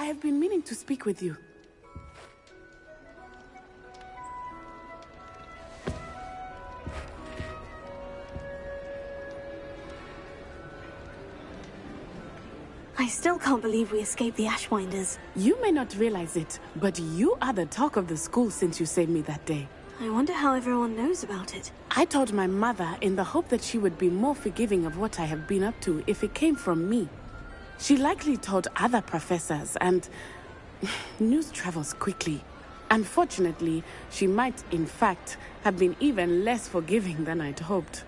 I have been meaning to speak with you. I still can't believe we escaped the Ashwinders. You may not realize it, but you are the talk of the school since you saved me that day. I wonder how everyone knows about it. I told my mother in the hope that she would be more forgiving of what I have been up to if it came from me. She likely told other professors, and news travels quickly. Unfortunately, she might, in fact, have been even less forgiving than I'd hoped.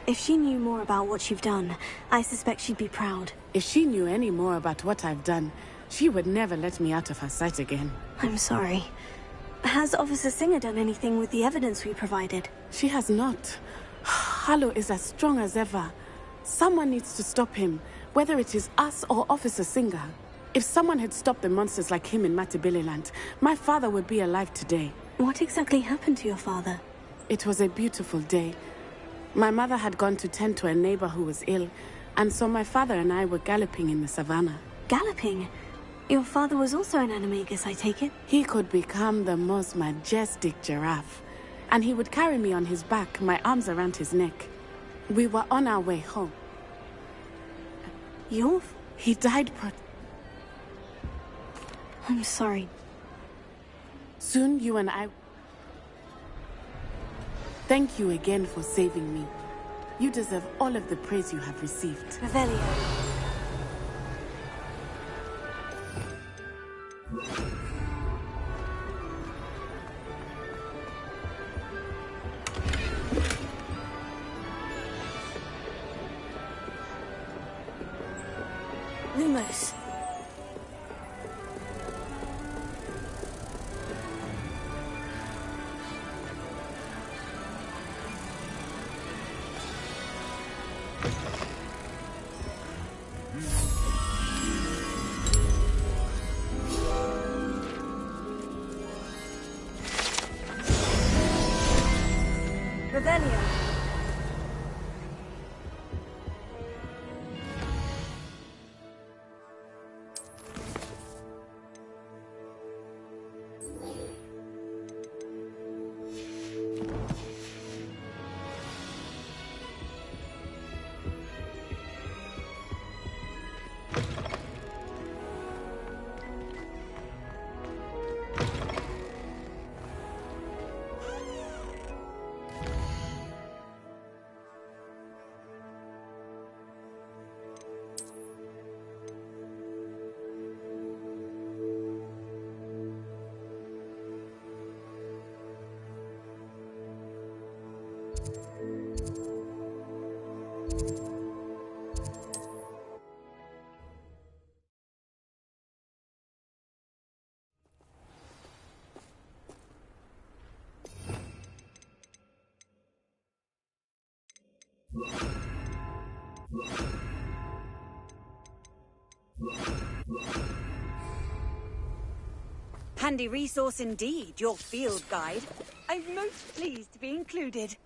If she knew more about what you've done, I suspect she'd be proud. If she knew any more about what I've done, she would never let me out of her sight again. I'm sorry. Has Officer Singer done anything with the evidence we provided? She has not. Harlow is as strong as ever. Someone needs to stop him, whether it is us or Officer Singer. If someone had stopped the monsters like him in Matabeleland, my father would be alive today. What exactly happened to your father? It was a beautiful day. My mother had gone to tend to a neighbor who was ill, and so my father and I were galloping in the savannah. Galloping? Your father was also an animagus, I take it? He could become the most majestic giraffe, and he would carry me on his back, my arms around his neck. We were on our way home. He died I'm sorry. Soon you and I... Thank you again for saving me. You deserve all of the praise you have received. Revelio. Lumos. Revelio. Handy resource indeed, your field guide. I'm most pleased to be included.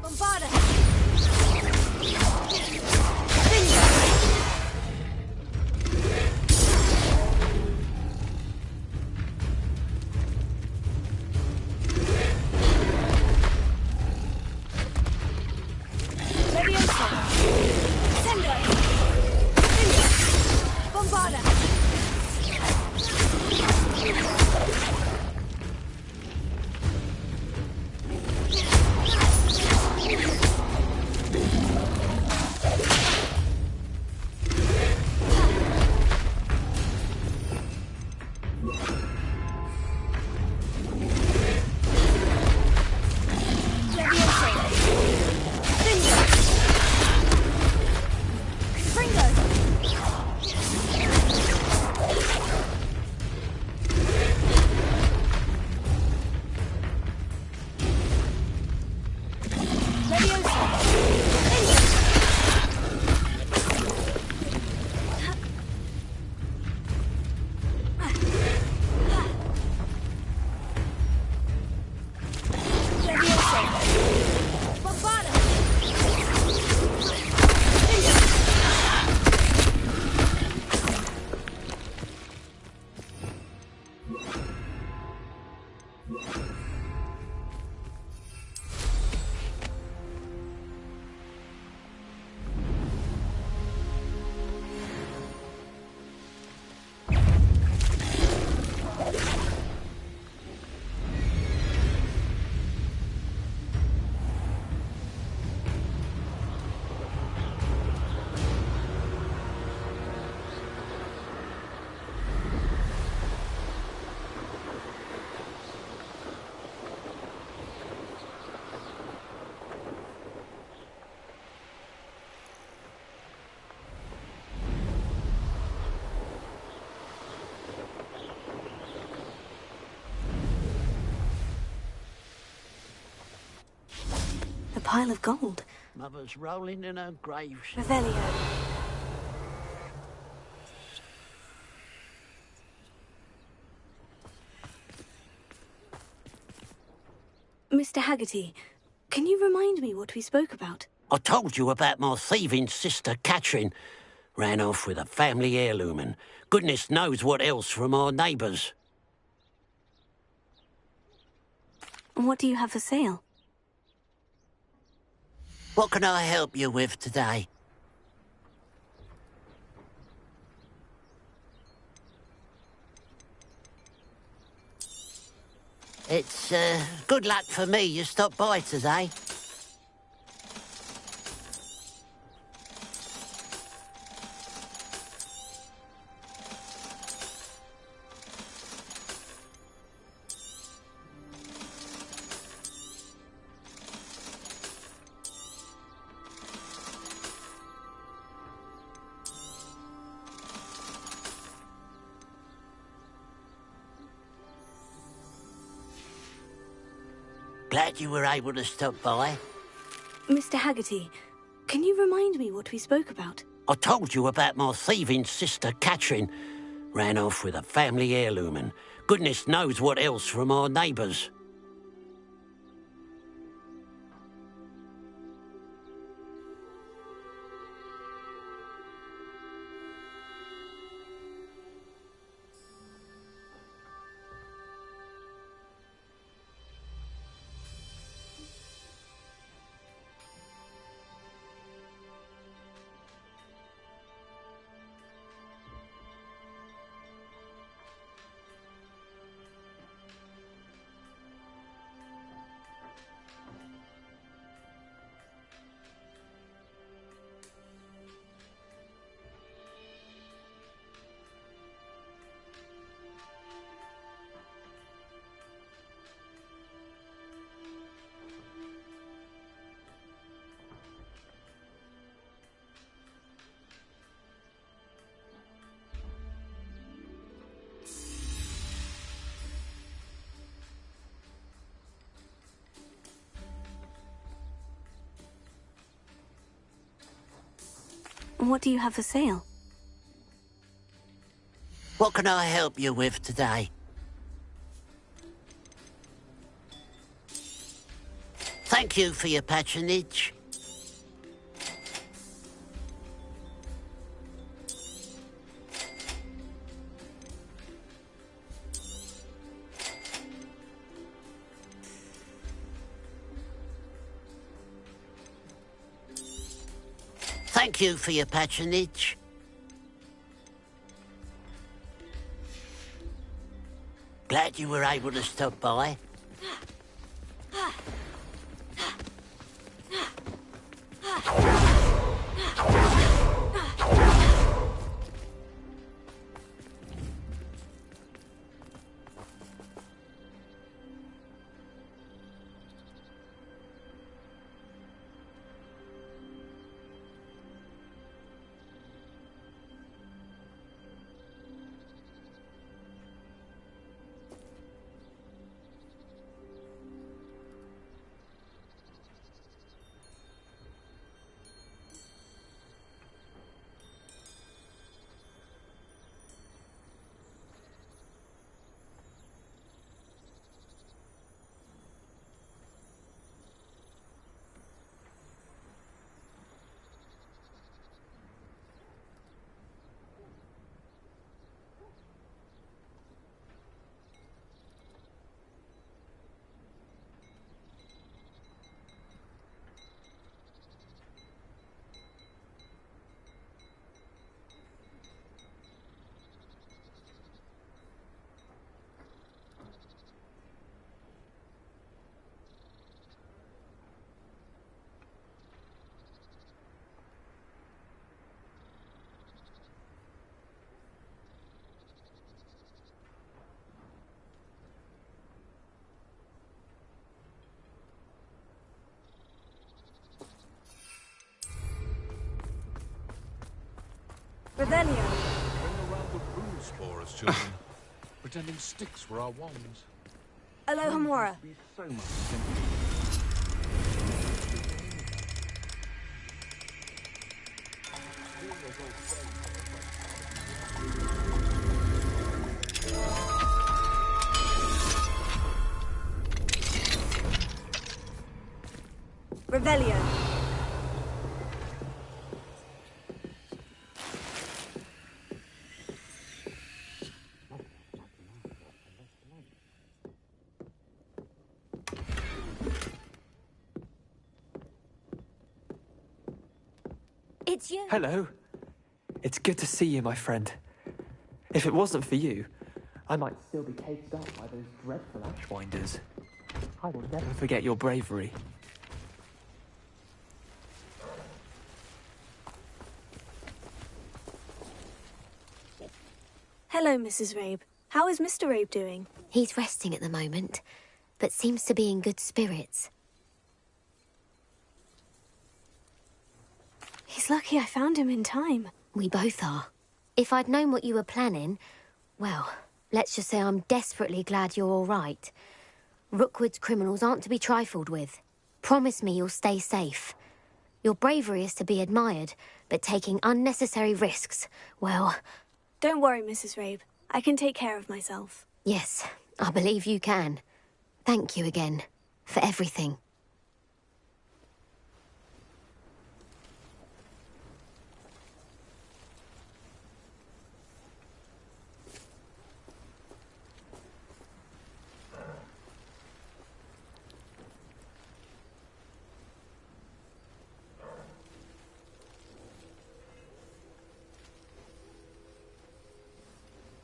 Bombarda! The pile of gold. Mother's rolling in her grave. Revelio. Mr. Haggerty, can you remind me what we spoke about? I told you about my thieving sister, Catherine. Ran off with a family heirloom and goodness knows what else from our neighbours. What do you have for sale? What can I help you with today? It's, good luck for me you stopped by today. Glad you were able to stop by. Mr. Haggerty, can you remind me what we spoke about? I told you about my thieving sister, Catherine. Ran off with a family heirloom and goodness knows what else from our neighbours. What do you have for sale? What can I help you with today? Thank Thank you for your patronage. Thank you for your patronage. Glad you were able to stop by. Revelio. Bring around the runes for us, children. Pretending sticks were our wands. Alohomora. Be so much simpler. Revelio. It's you. Hello. It's good to see you, my friend. If it wasn't for you, I might still be caged up by those dreadful ashwinders. I will never forget your bravery. Hello, Mrs. Rabe. How is Mr. Rabe doing? He's resting at the moment, but seems to be in good spirits. He's lucky I found him in time. We both are. If I'd known what you were planning, well, let's just say I'm desperately glad you're all right. Rookwood's criminals aren't to be trifled with. Promise me you'll stay safe. Your bravery is to be admired, but taking unnecessary risks, well... Don't worry, Mrs. Rabe. I can take care of myself. Yes, I believe you can. Thank you again, for everything.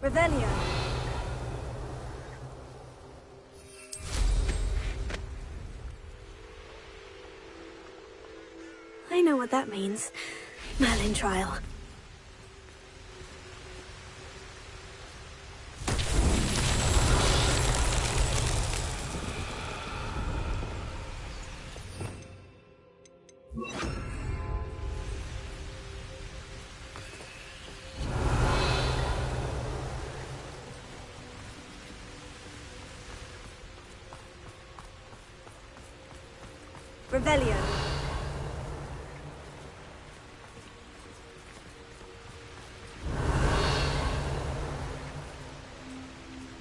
Revelio. I know what that means. Merlin trial. Revelio.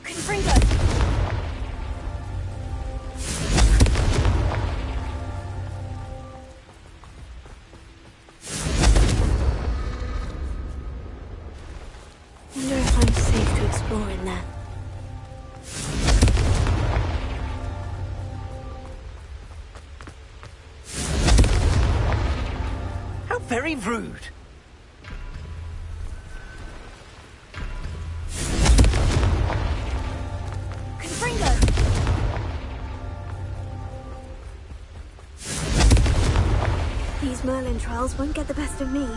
Confringo. very rude. Confringo! These Merlin trials won't get the best of me.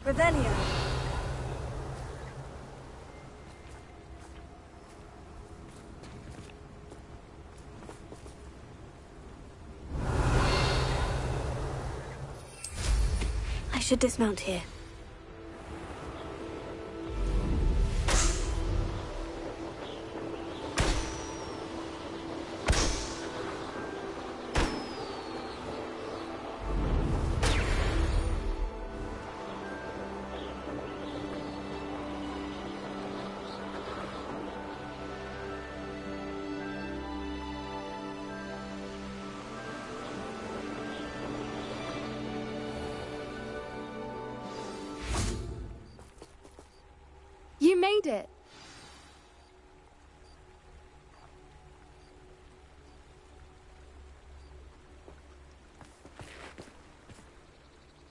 Revelio. I should dismount here. You made it!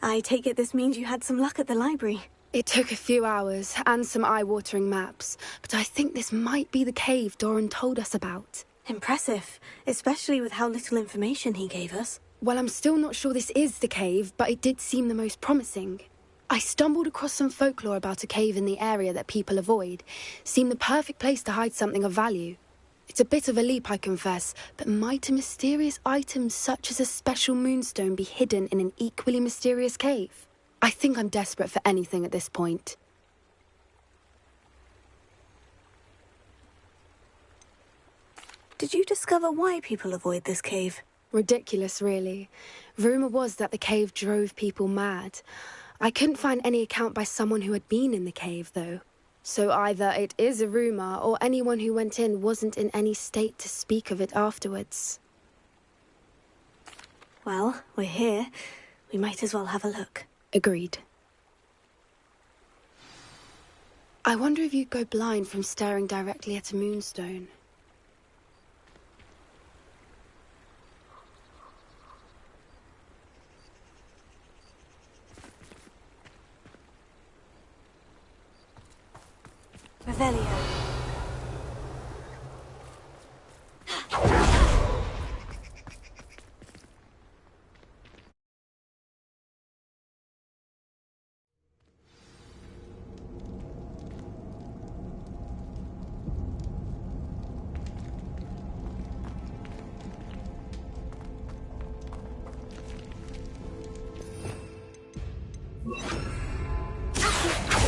I take it this means you had some luck at the library. It took a few hours and some eye-watering maps, but I think this might be the cave Doran told us about. Impressive, especially with how little information he gave us. Well, I'm still not sure this is the cave, but it did seem the most promising. I stumbled across some folklore about a cave in the area that people avoid. Seemed the perfect place to hide something of value. It's a bit of a leap, I confess, but might a mysterious item such as a special moonstone be hidden in an equally mysterious cave? I think I'm desperate for anything at this point. Did you discover why people avoid this cave? Ridiculous, really. Rumour was that the cave drove people mad. I couldn't find any account by someone who had been in the cave, though. So either it is a rumour, or anyone who went in wasn't in any state to speak of it afterwards. Well, we're here. We might as well have a look. Agreed. I wonder if you'd go blind from staring directly at a moonstone. Revelio.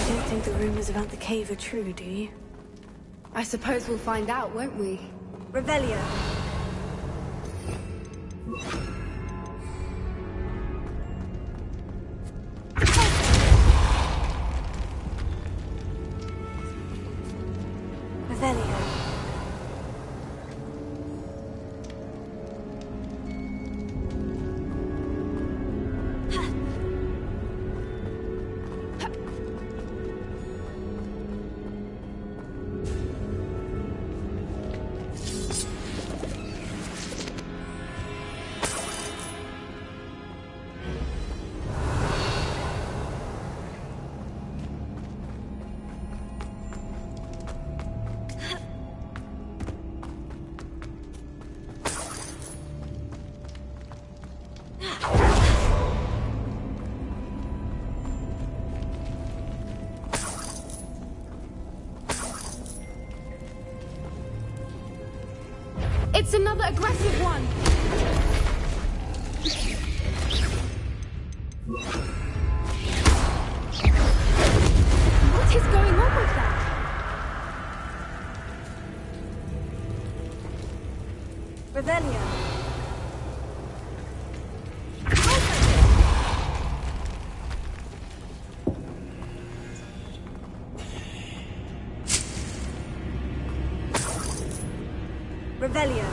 You don't think the rumors about the cave are true, do you? I suppose we'll find out, won't we? Revelio. Revelio. It's another aggressive one! What is going on with that? Revelio. Revelio.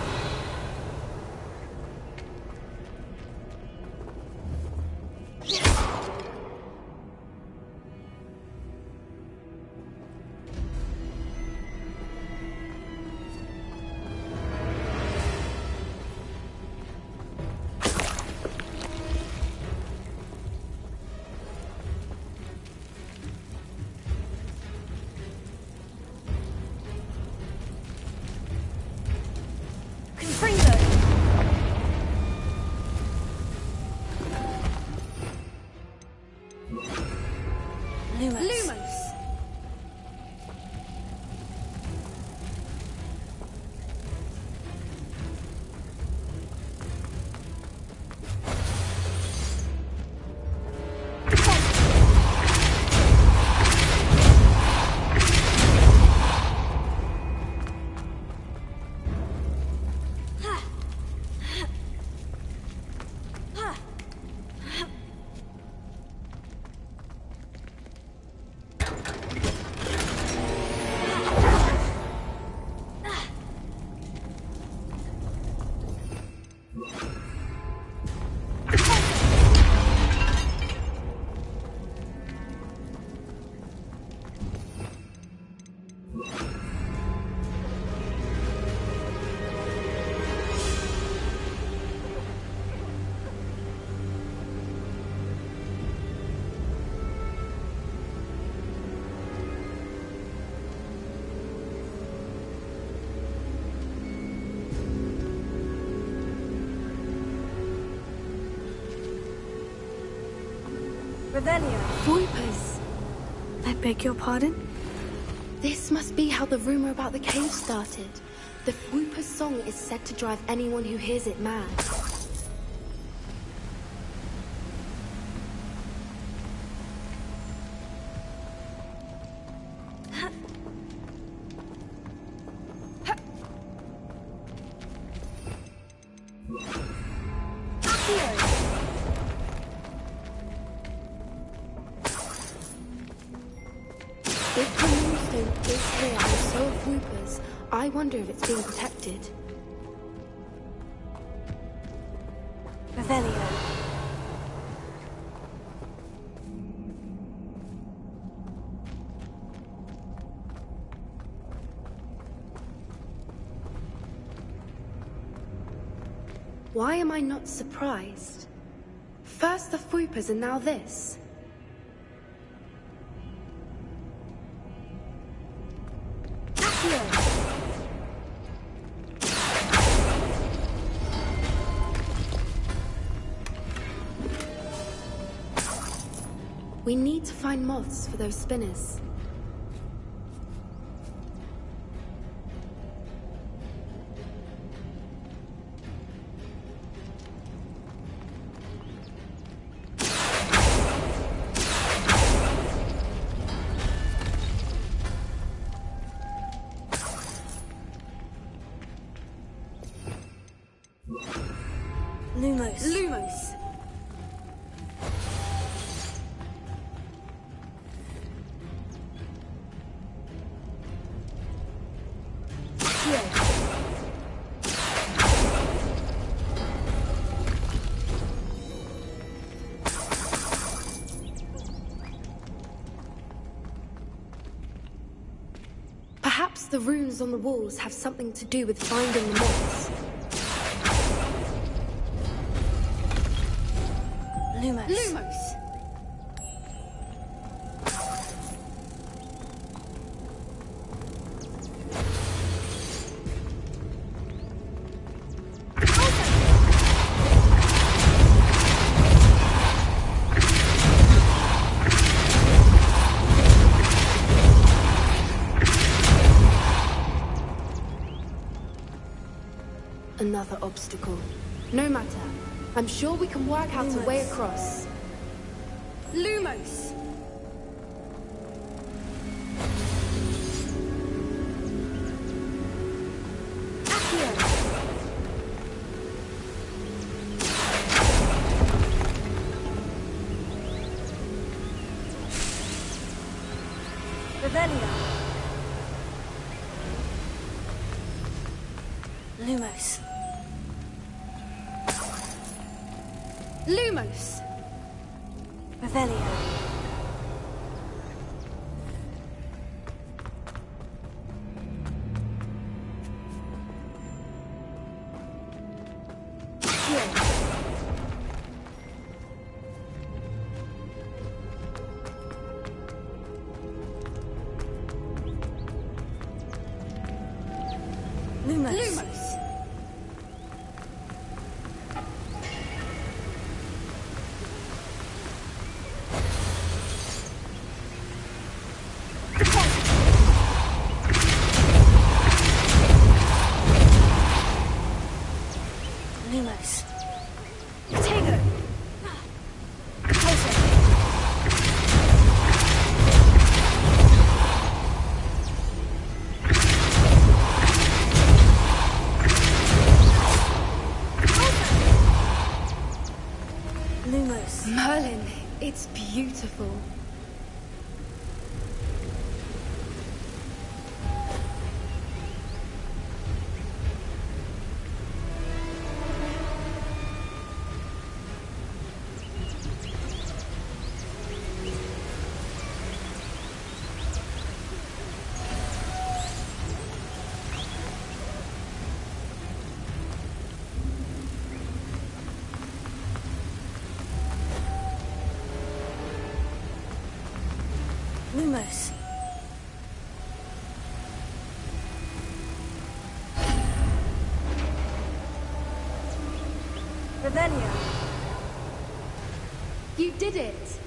Revelio. Voipers. I beg your pardon? This must be how the rumor about the cave started. The Whooper's song is said to drive anyone who hears it mad. If the moonstone is here and so are Whoopers, I wonder if it's being protected. Revelio. Why am I not surprised? First the Whoopers and now this. We need to find moths for those spinners. Lumos. Perhaps the runes on the walls have something to do with finding the moths. Lumos. Another obstacle. No matter. I'm sure we can work out a way across. Lumos. Revelio. Lumos. Lumos! Revelio. Lumos. Lumos! Lumos. Potato! Lumos. Merlin, it's beautiful. Lumos. Revelio. You did it!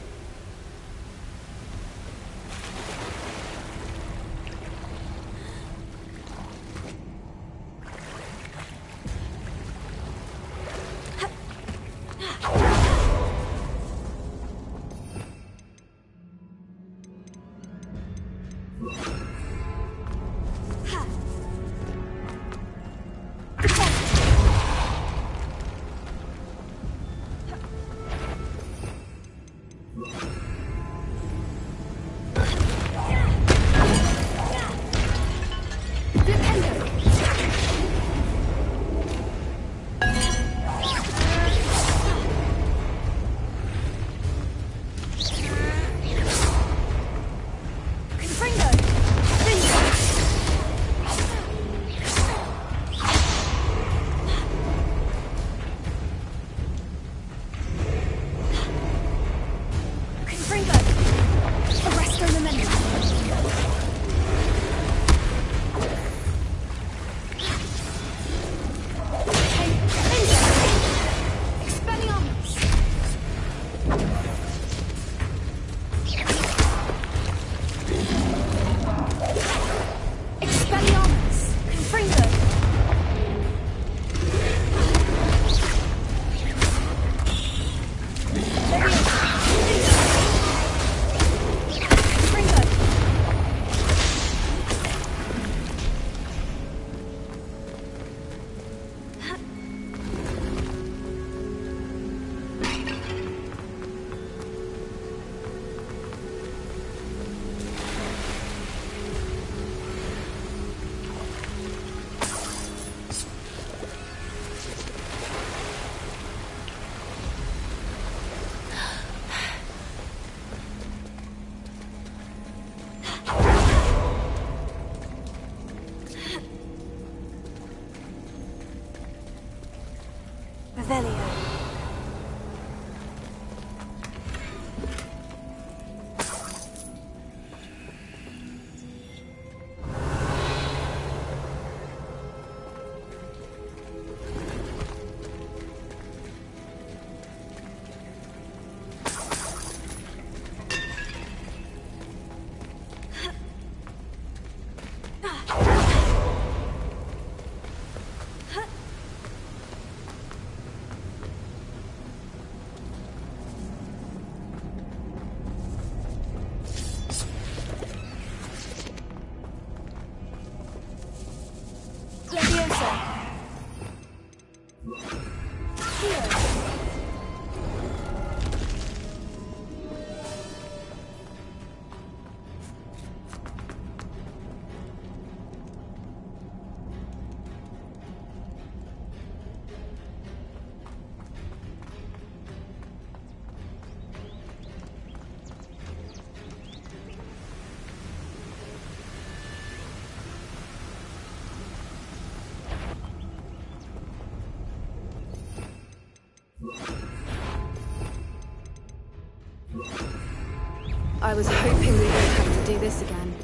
I was hoping we wouldn't have to do this again.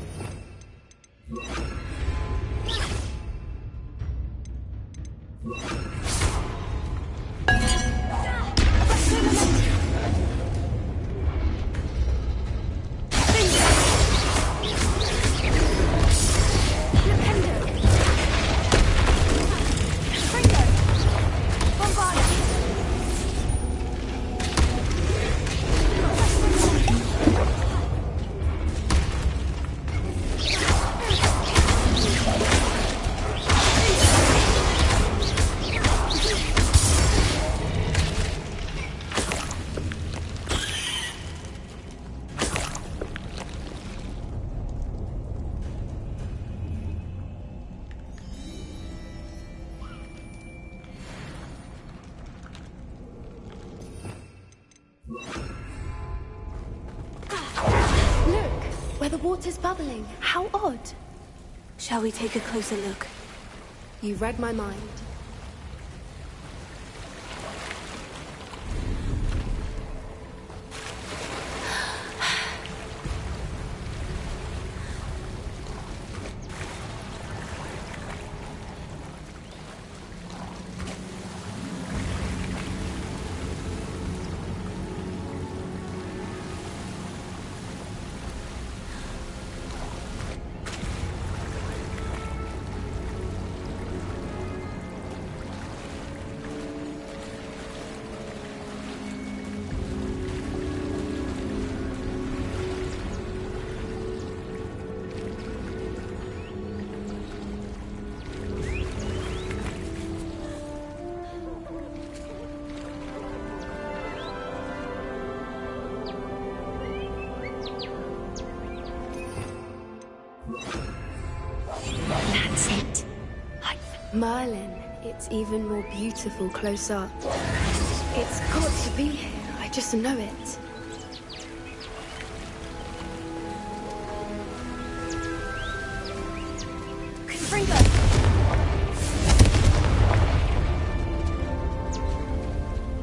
Where the water's bubbling. How odd. Shall we take a closer look? You read my mind. That's it. Merlin, it's even more beautiful close up. It's got to be here. I just know it.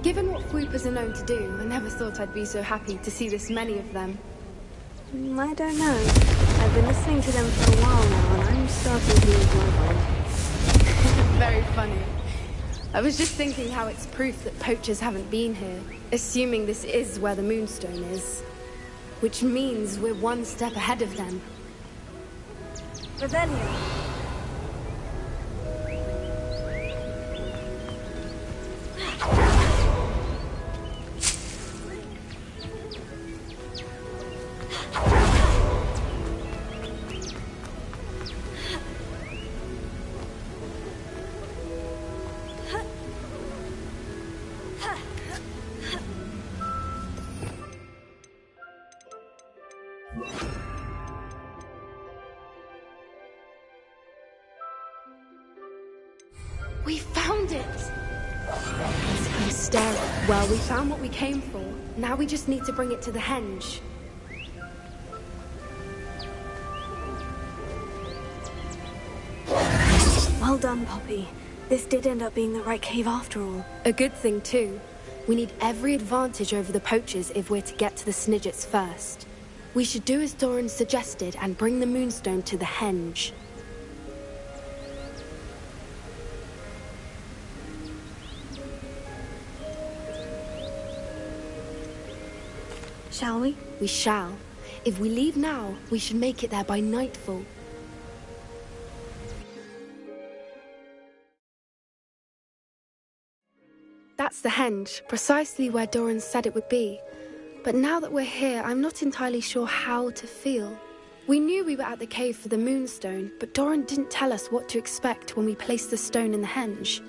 Given what Floopers are known to do, I never thought I'd be so happy to see this many of them. I don't know. I've been listening to them for a while now, and I'm starting to lose my mind. Very funny. I was just thinking how it's proof that poachers haven't been here, assuming this is where the Moonstone is. Which means we're one step ahead of them. Revelio. We found it! I'm staring. Well, we found what we came for. Now we just need to bring it to the henge. Well done, Poppy. This did end up being the right cave after all. A good thing, too. We need every advantage over the poachers if we're to get to the Snidgets first. We should do as Doran suggested and bring the Moonstone to the henge. Shall we? We shall. If we leave now, we should make it there by nightfall. That's the henge, precisely where Doran said it would be. But now that we're here, I'm not entirely sure how to feel. We knew we were at the cave for the Moonstone, but Doran didn't tell us what to expect when we placed the stone in the henge.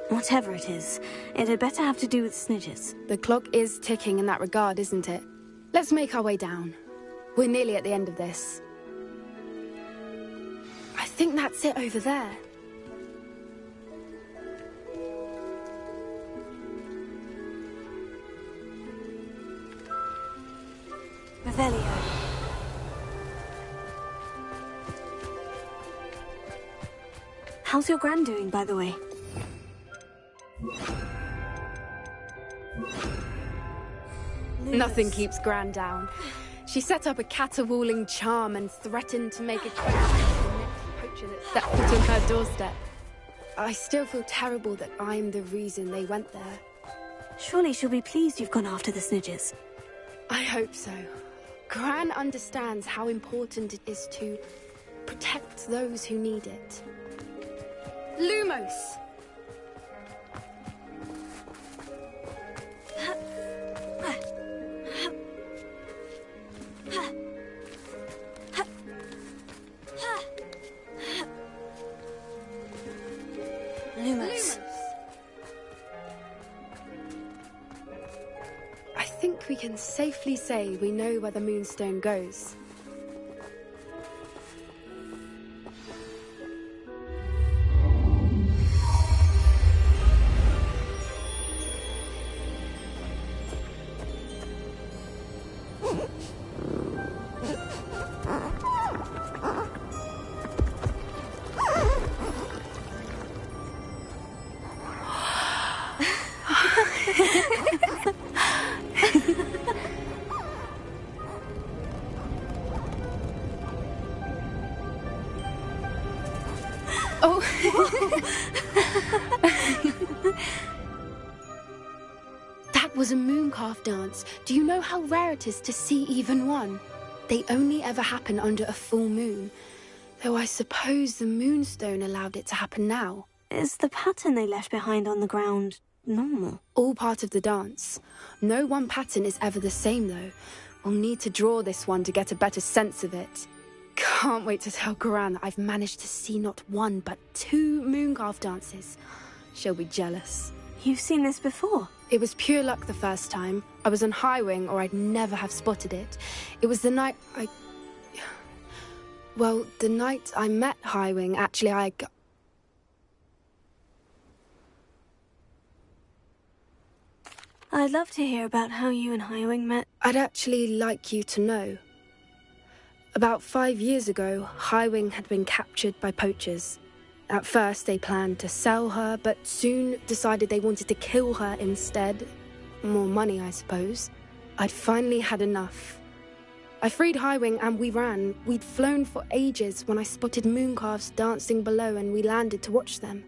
Whatever it is, it had better have to do with Snidgets. The clock is ticking in that regard, isn't it? Let's make our way down. We're nearly at the end of this. I think that's it over there. Revelio. How's your gran doing, by the way? Nothing keeps Gran down. She set up a caterwauling charm and threatened to make a case against the next poacher that stepped foot on her doorstep. I still feel terrible that I'm the reason they went there. Surely she'll be pleased you've gone after the Snidgers. I hope so. Gran understands how important it is to protect those who need it. Lumos! Lumos. I think we can safely say we know where the Moonstone goes. That was a mooncalf dance. Do you know how rare it is to see even one? They only ever happen under a full moon. Though I suppose the Moonstone allowed it to happen now. Is the pattern they left behind on the ground normal? All part of the dance. No one pattern is ever the same, though. We'll need to draw this one to get a better sense of it. Can't wait to tell Gran that I've managed to see not one, but 2 mooncalf dances. She'll be jealous. You've seen this before? It was pure luck the first time. I was on Highwing, or I'd never have spotted it. It was the night Well, the night I met Highwing, actually, I'd love to hear about how you and Highwing met. I'd actually like you to know. About 5 years ago, Highwing had been captured by poachers. At first, they planned to sell her, but soon decided they wanted to kill her instead. More money, I suppose. I'd finally had enough. I freed Highwing and we ran. We'd flown for ages when I spotted mooncalves dancing below and we landed to watch them.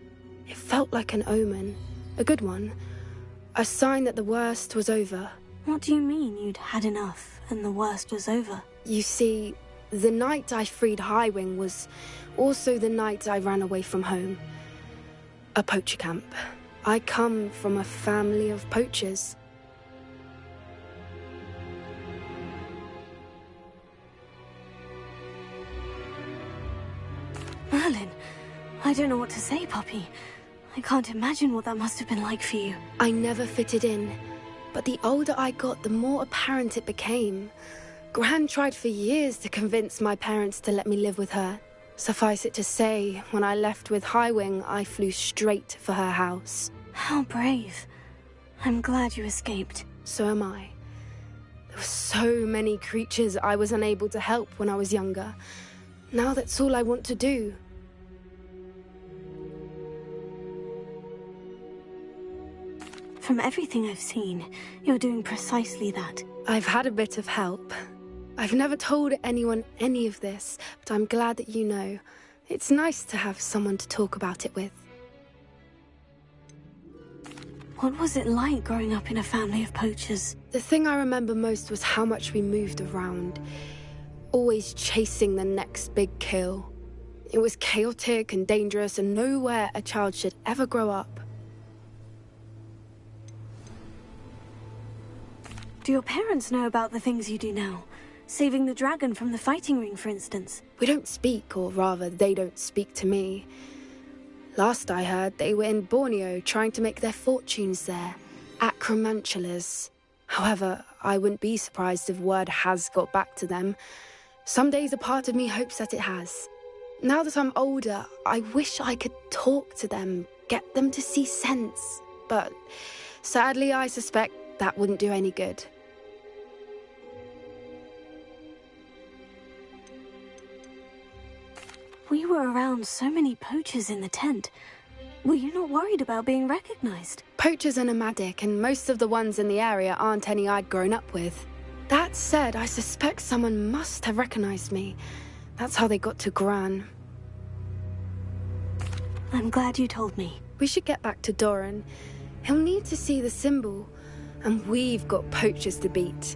It felt like an omen. A good one. A sign that the worst was over. What do you mean you'd had enough and the worst was over? You see, the night I freed Highwing was also the night I ran away from home. A poacher camp. I come from a family of poachers. Merlin, I don't know what to say, puppy. I can't imagine what that must have been like for you. I never fitted in, but the older I got, the more apparent it became. Gran tried for years to convince my parents to let me live with her. Suffice it to say, when I left with Highwing, I flew straight for her house. How brave. I'm glad you escaped. So am I. There were so many creatures I was unable to help when I was younger. Now that's all I want to do. From everything I've seen, you're doing precisely that. I've had a bit of help. I've never told anyone any of this, but I'm glad that you know. It's nice to have someone to talk about it with. What was it like growing up in a family of poachers? The thing I remember most was how much we moved around, always chasing the next big kill. It was chaotic and dangerous, and nowhere a child should ever grow up. Do your parents know about the things you do now? Saving the dragon from the fighting ring, for instance? We don't speak, or rather, they don't speak to me. Last I heard, they were in Borneo trying to make their fortunes there. Acromantulas. However, I wouldn't be surprised if word has got back to them. Some days a part of me hopes that it has. Now that I'm older, I wish I could talk to them, get them to see sense. But sadly, I suspect that wouldn't do any good. We were around so many poachers in the tent. Were you not worried about being recognized? Poachers are nomadic, and most of the ones in the area aren't any I'd grown up with. That said, I suspect someone must have recognized me. That's how they got to Gran. I'm glad you told me. We should get back to Doran. He'll need to see the symbol, and we've got poachers to beat.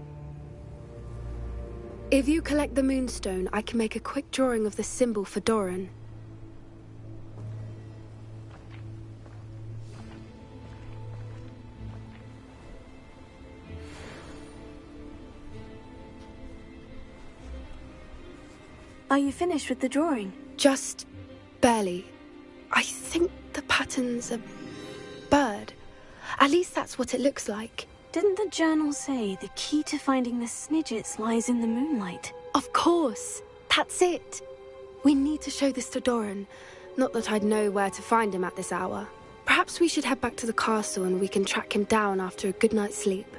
If you collect the moonstone, I can make a quick drawing of the symbol for Doran. Are you finished with the drawing? Just barely. I think the pattern's a bird. At least that's what it looks like. Didn't the journal say the key to finding the Snidgets lies in the moonlight? Of course. That's it. We need to show this to Doran. Not that I'd know where to find him at this hour. Perhaps we should head back to the castle and we can track him down after a good night's sleep.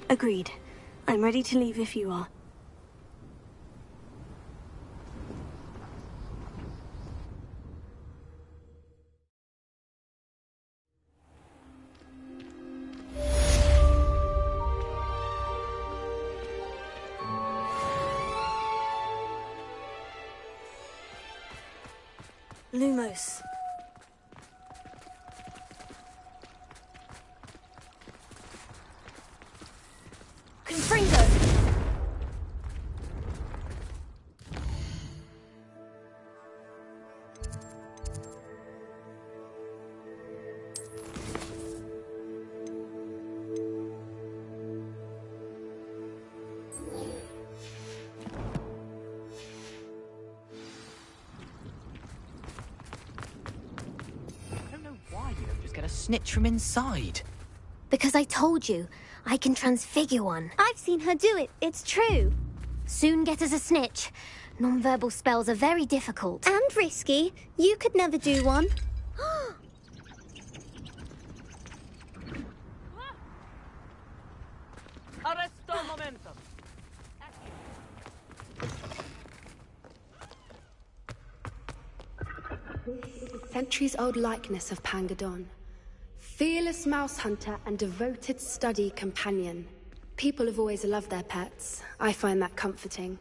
Agreed. I'm ready to leave if you are. Lumos. Confringo! Get a snitch from inside. Because I told you, I can transfigure one. I've seen her do it, it's true. Soon get us a snitch. Non-verbal spells are very difficult. And risky. You could never do one. Arresto momentum. This is a centuries-old likeness of Pangadon. Fearless mouse hunter and devoted study companion. People have always loved their pets. I find that comforting.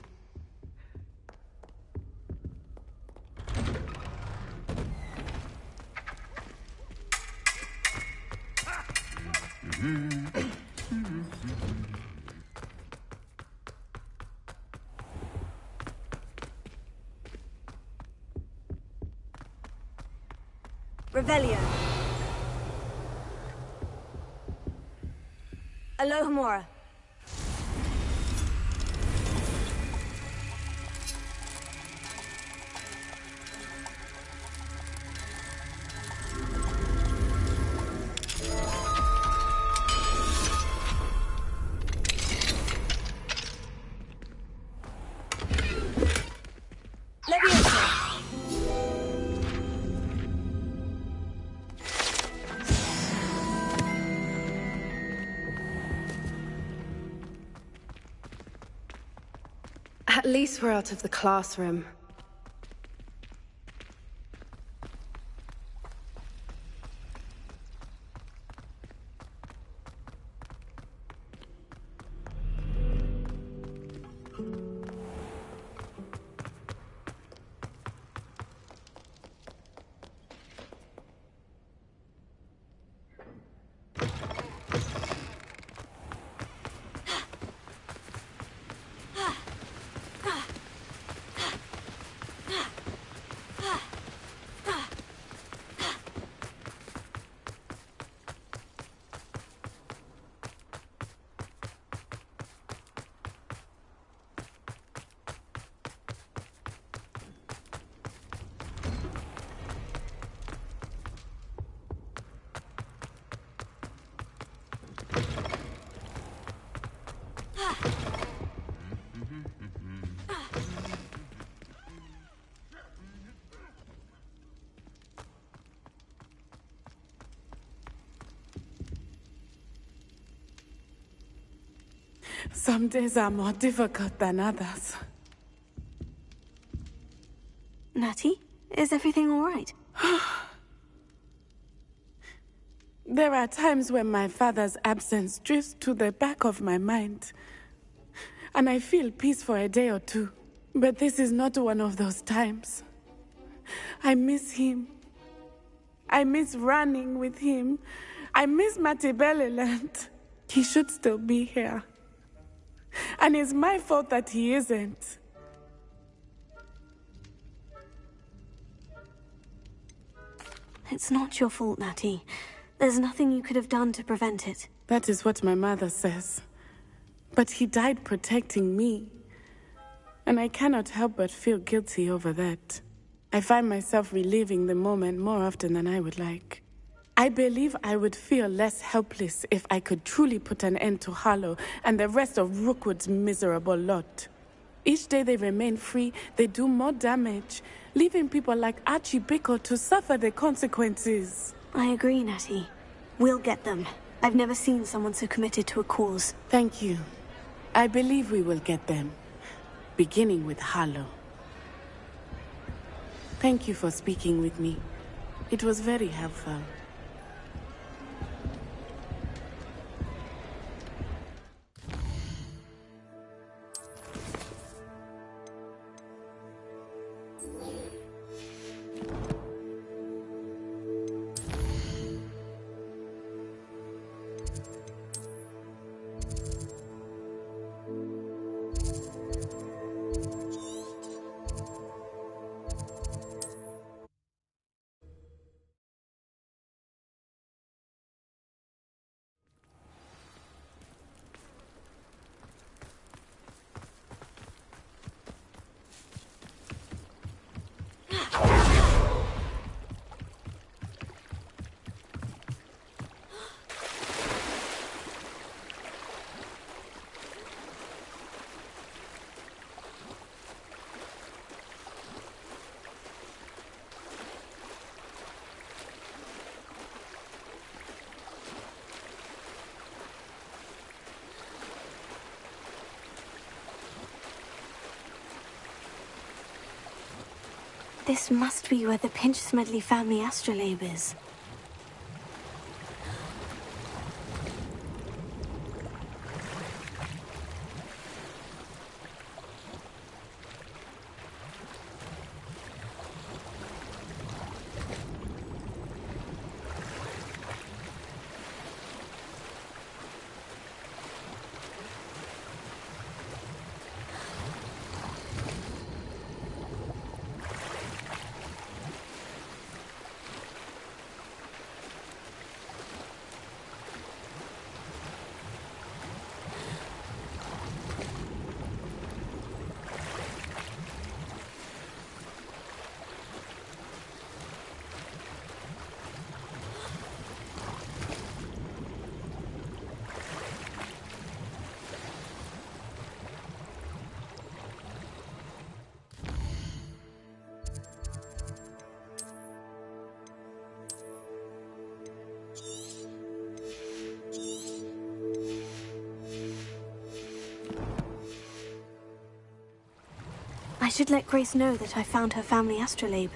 Revelio. Alohomora. At least we're out of the classroom. Some days are more difficult than others. Natty, Is everything all right? There are times when my father's absence drifts to the back of my mind, and I feel peace for a day or two. But this is not one of those times. I miss him. I miss running with him. I miss Matibeleland. He should still be here. And it's my fault that he isn't. It's not your fault, Natty. There's nothing you could have done to prevent it. That is what my mother says. But he died protecting me. And I cannot help but feel guilty over that. I find myself reliving the moment more often than I would like. I believe I would feel less helpless if I could truly put an end to Harlow and the rest of Rookwood's miserable lot. Each day they remain free, they do more damage, leaving people like Archie Bickle to suffer the consequences. I agree, Natty. We'll get them. I've never seen someone so committed to a cause. Thank you. I believe we will get them, beginning with Harlow. Thank you for speaking with me. It was very helpful. This must be where the Pinch-Smedley family astrolabe is. I should let Grace know that I found her family astrolabe.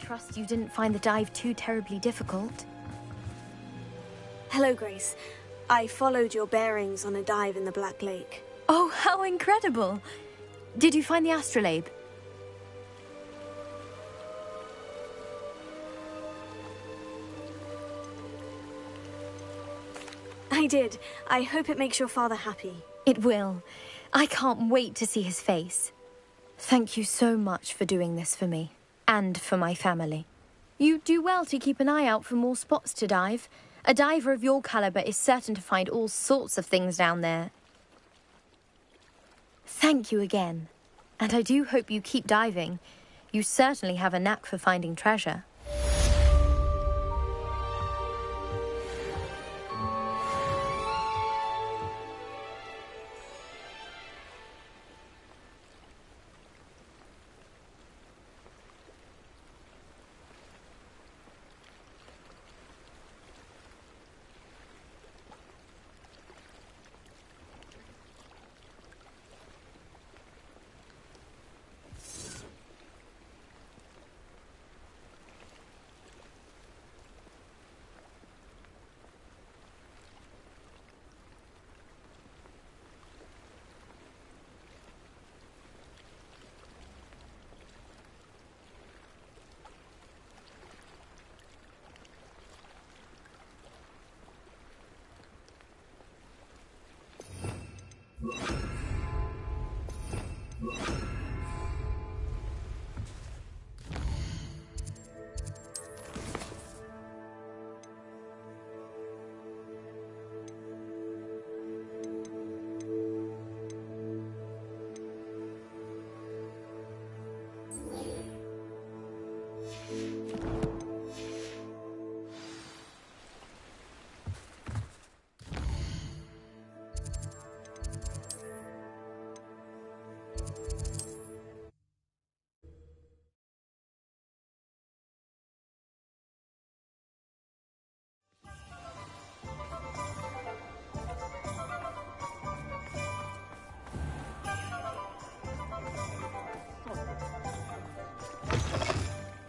Trust you didn't find the dive too terribly difficult. Hello, Grace. I followed your bearings on a dive in the Black Lake. Oh, how incredible! Did you find the astrolabe? I did. I hope it makes your father happy. It will. I can't wait to see his face. Thank you so much for doing this for me, and for my family. You do well to keep an eye out for more spots to dive. A diver of your caliber is certain to find all sorts of things down there. Thank you again. And I do hope you keep diving. You certainly have a knack for finding treasure.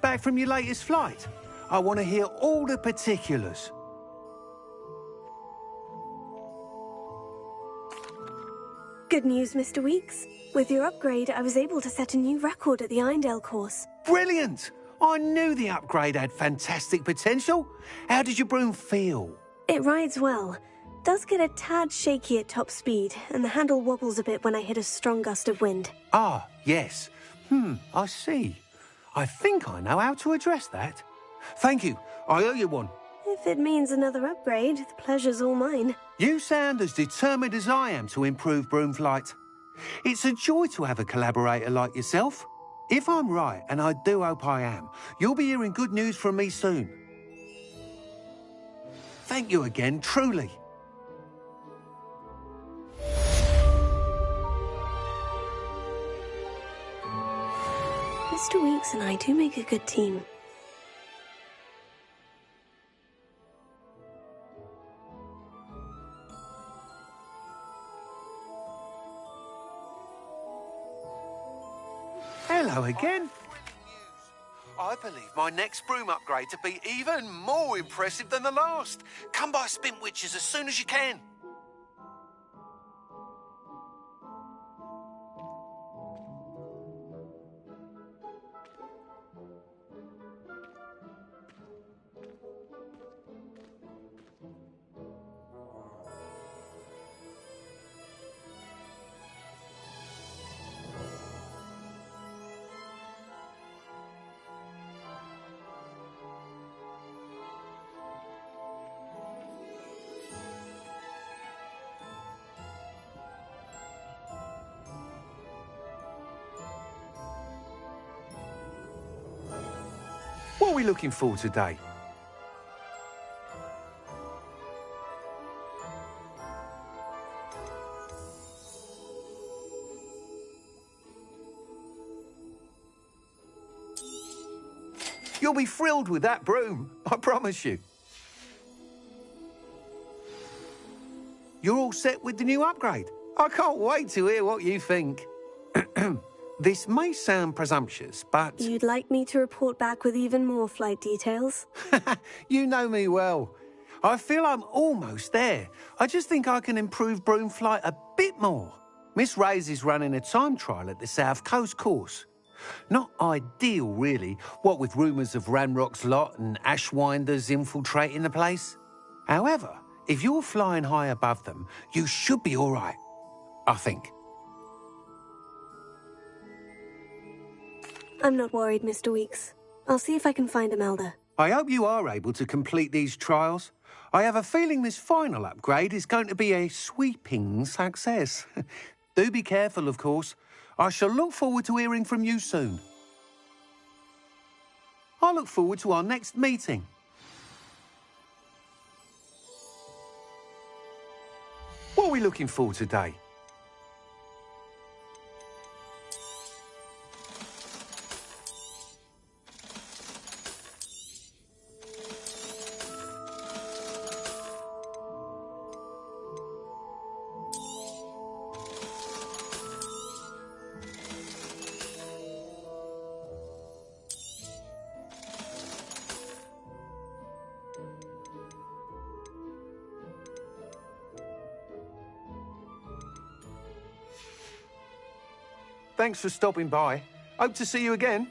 Back from your latest flight? I want to hear all the particulars. Good news, Mr. Weeks. With your upgrade, I was able to set a new record at the Irondale course. Brilliant! I knew the upgrade had fantastic potential. How did your broom feel? It rides well. Does get a tad shaky at top speed, and the handle wobbles a bit when I hit a strong gust of wind. Ah, yes. I see. I think I know how to address that. Thank you. I owe you one. If it means another upgrade, the pleasure's all mine. You sound as determined as I am to improve broom flight. It's a joy to have a collaborator like yourself. If I'm right, and I do hope I am, you'll be hearing good news from me soon. Thank you again, truly. Mr. Weeks and I do make a good team. Hello again. I believe my next broom upgrade to be even more impressive than the last. Come by Spintwitches as soon as you can. What are we looking for today? You'll be thrilled with that broom, I promise you. You're all set with the new upgrade. I can't wait to hear what you think. This may sound presumptuous, but... You'd like me to report back with even more flight details? You know me well. I feel I'm almost there. I just think I can improve broom flight a bit more. Miss Ray's is running a time trial at the South Coast course. Not ideal, really, what with rumours of Ranrock's lot and Ashwinders infiltrating the place. However, If you're flying high above them, you should be all right, I think. I'm not worried, Mr. Weeks. I'll see if I can find Imelda. I hope you are able to complete these trials. I have a feeling this final upgrade is going to be a sweeping success. Do be careful, of course. I shall look forward to hearing from you soon. I look forward to our next meeting. What are we looking for today? Thanks for stopping by. Hope to see you again.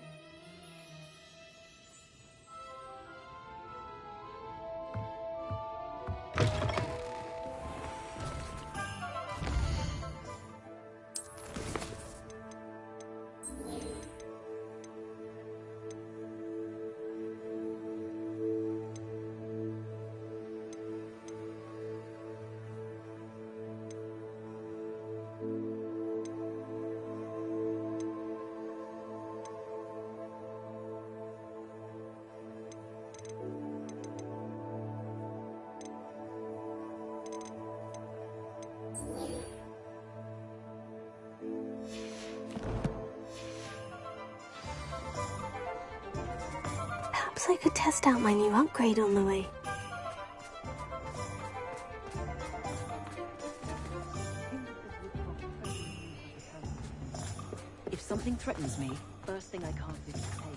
Perhaps I could test out my new upgrade on the way. If something threatens me, first thing I can't do is pay.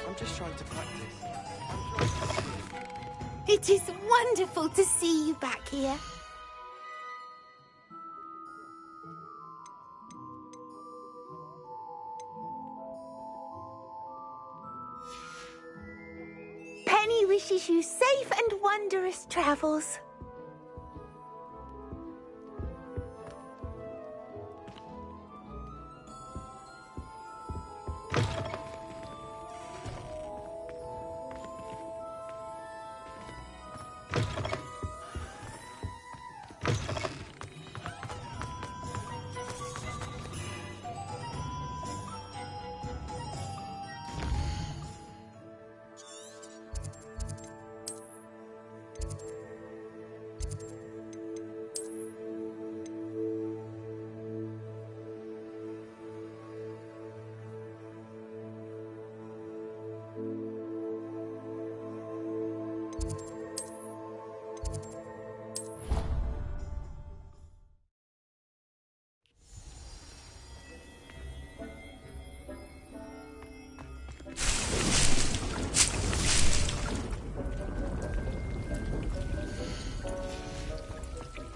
I'm just trying to practice. It is wonderful to see you back here. Penny wishes you safe and wondrous travels.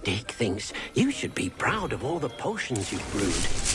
Dick thinks you should be proud of all the potions you've brewed.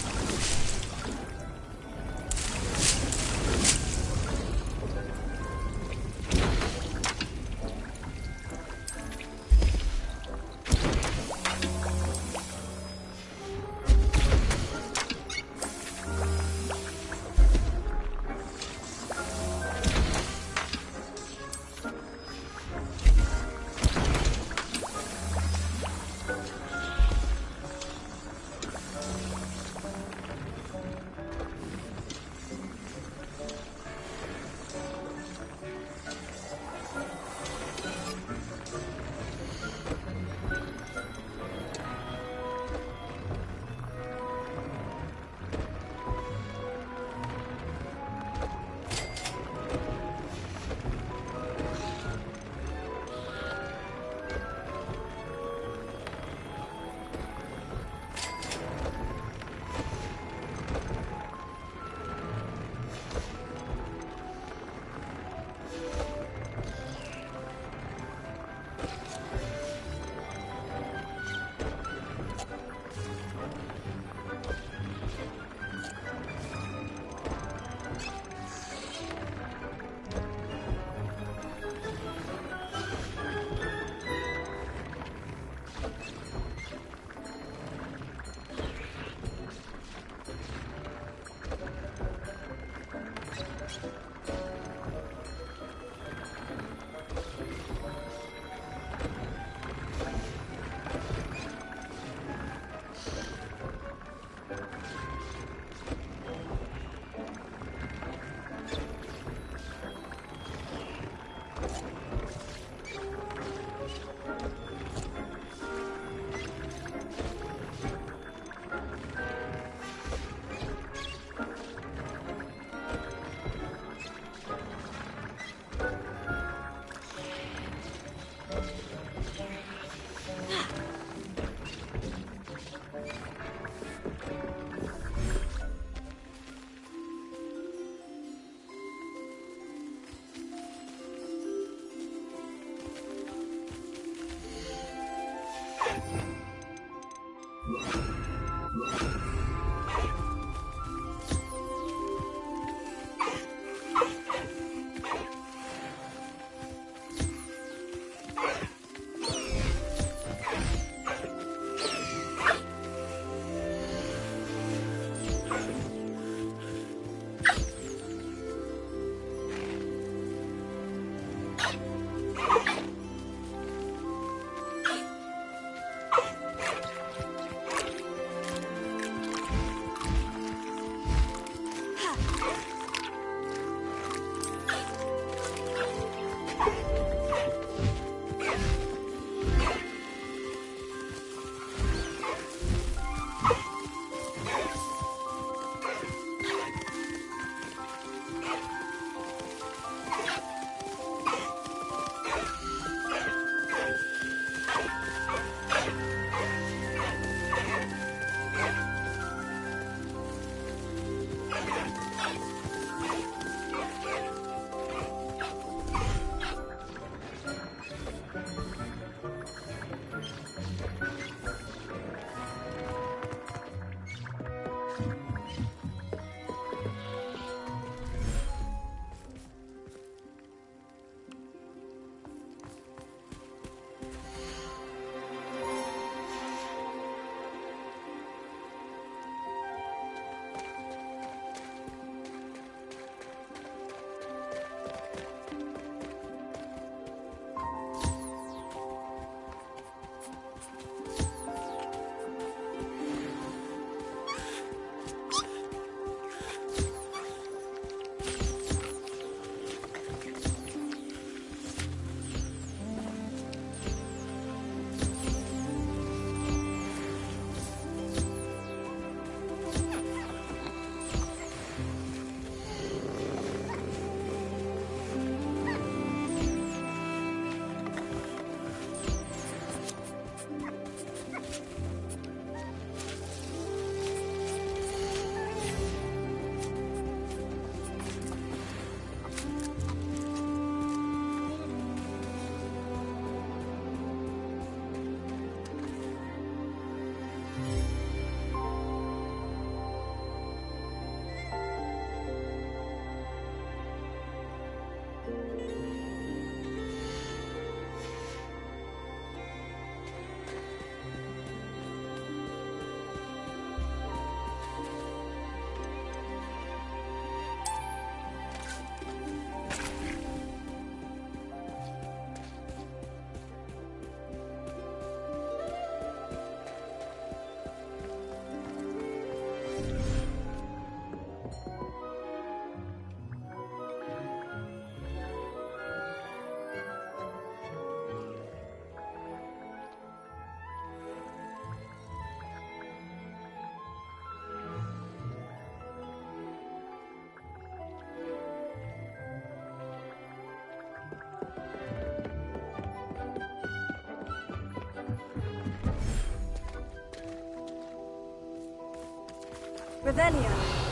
Revelio.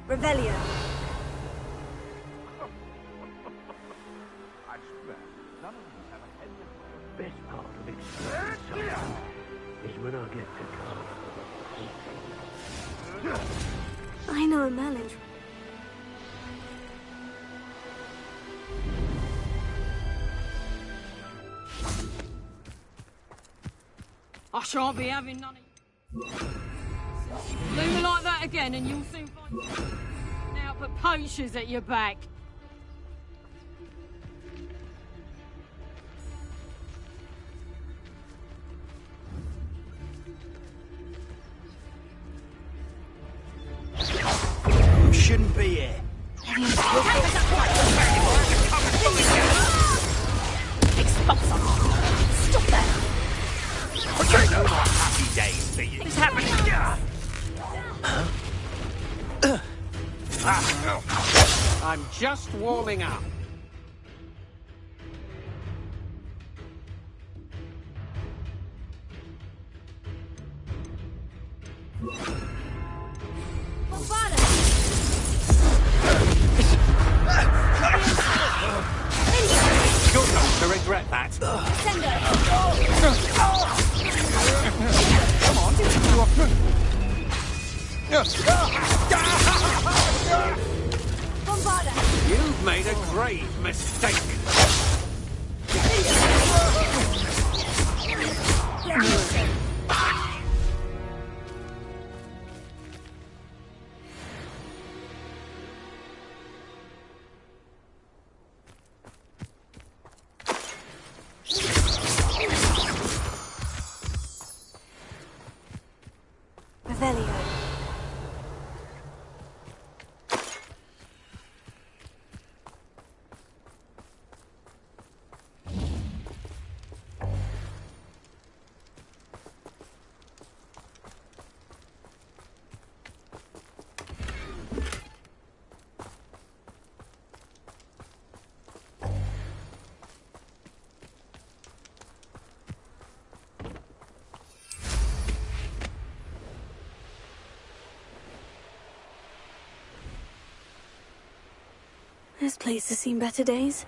Revelio. I swear, none of you have a head best part of experience. when I get to come. I know a Merlin. I shan't be having none of you. Do me like that again and you'll soon find now put poachers at your back. You shouldn't be here. Stop that! Okay, no more happy days for you. What's happening? I'm just warming up. You're going to regret that. Come on, you are good. You've made a grave mistake. Revelio. This place has seen better days.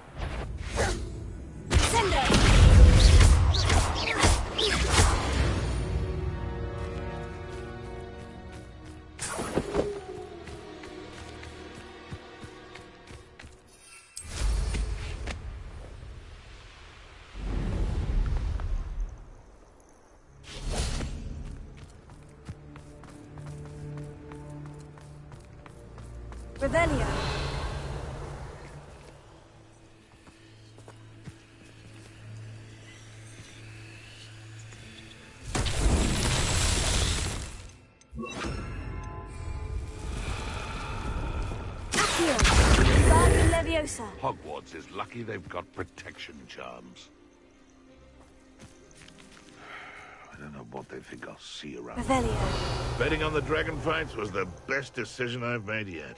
Revelio. Hogwarts is lucky they've got protection charms. I don't know what they think I'll see around. Revelio. Betting on the dragon fights was the best decision I've made yet.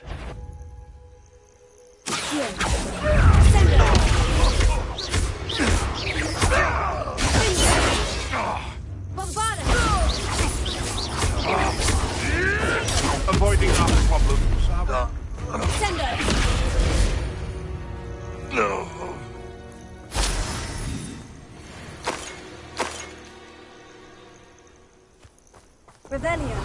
Avoiding our problems, are we? No. Revelio.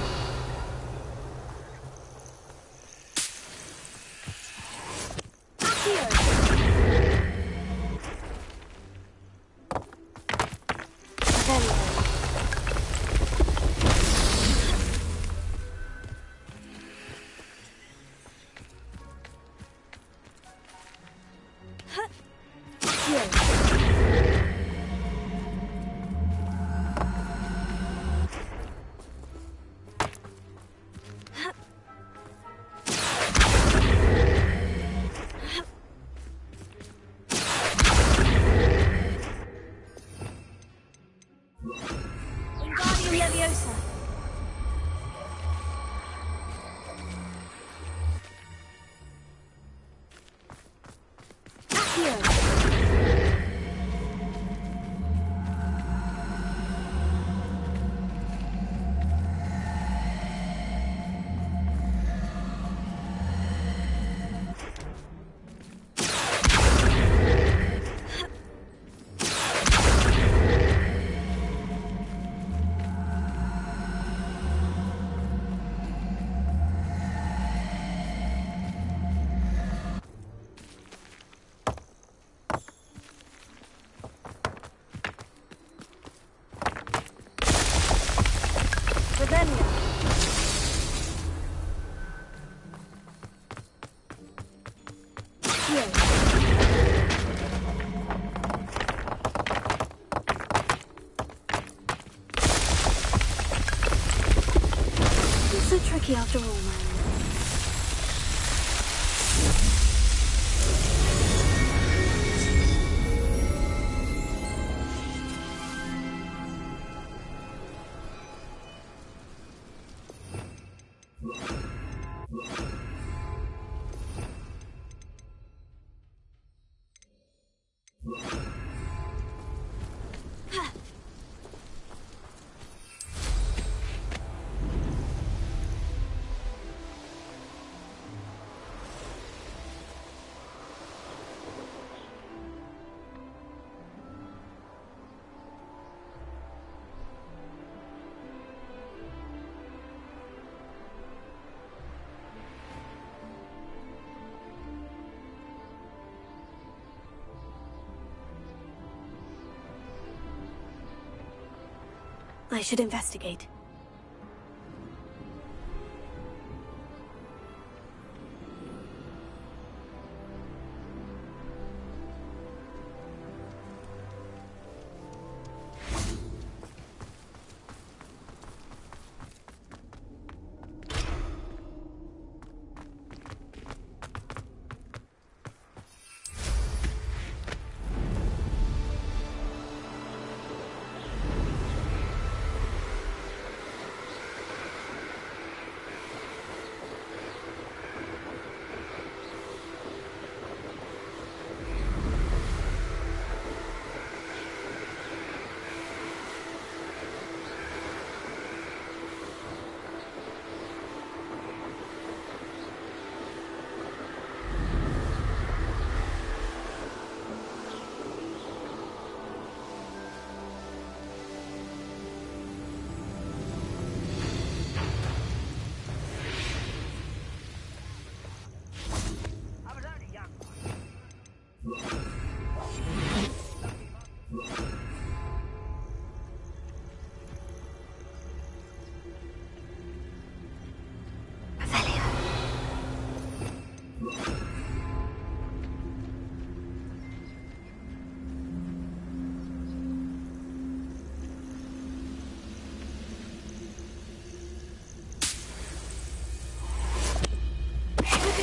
Revelio. It's so tricky after all, man. I should investigate.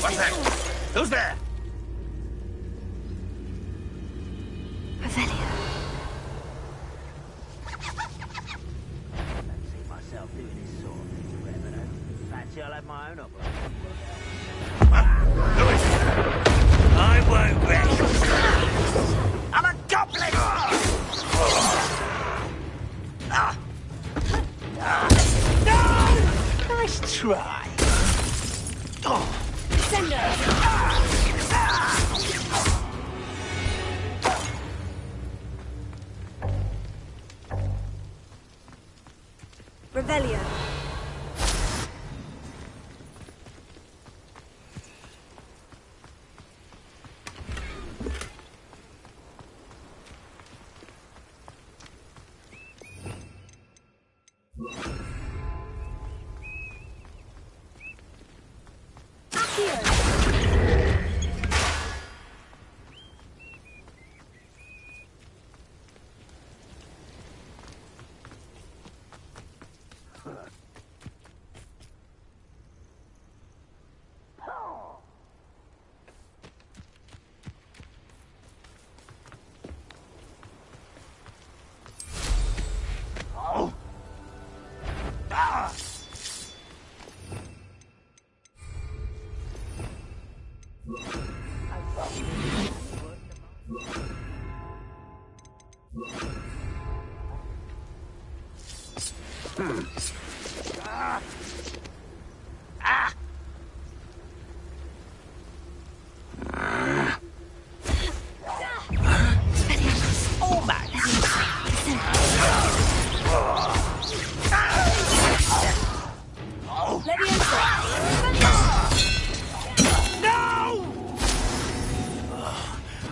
What's that? Who's there? Revelio. I see myself doing this sort of thing forever, though. Fancy I'll have my own operation. I won't rest. I'm a goblin! No! Nice try. Oh. Revelio.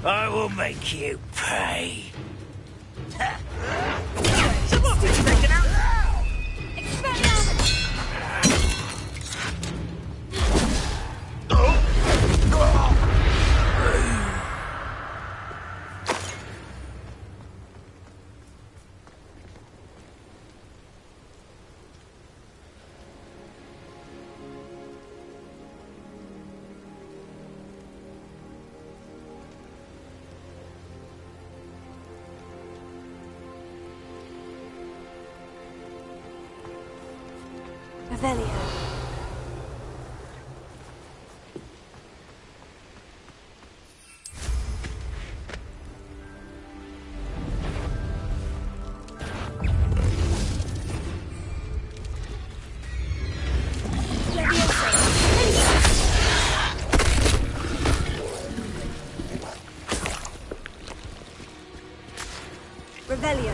I will make you pay. Someone be taken out now! Expelliarmus! Revelio. Revelio.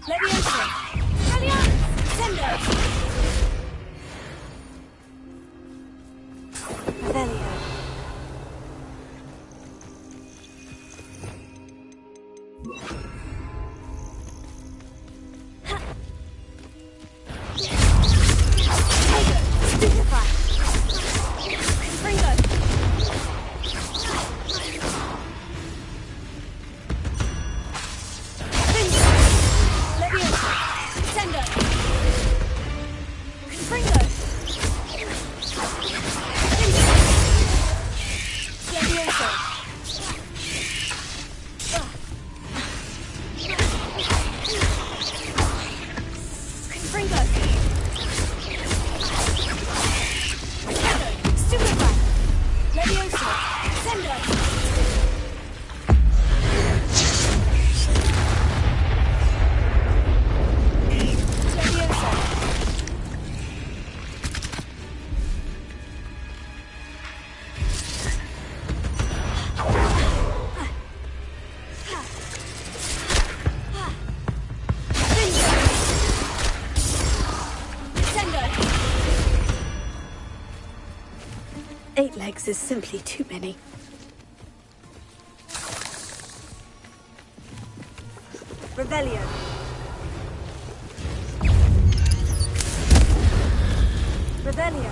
Leviosa. Tendo. Revelio. Stupefy. Ringo. Eight legs is simply too many. Revelio. Revelio.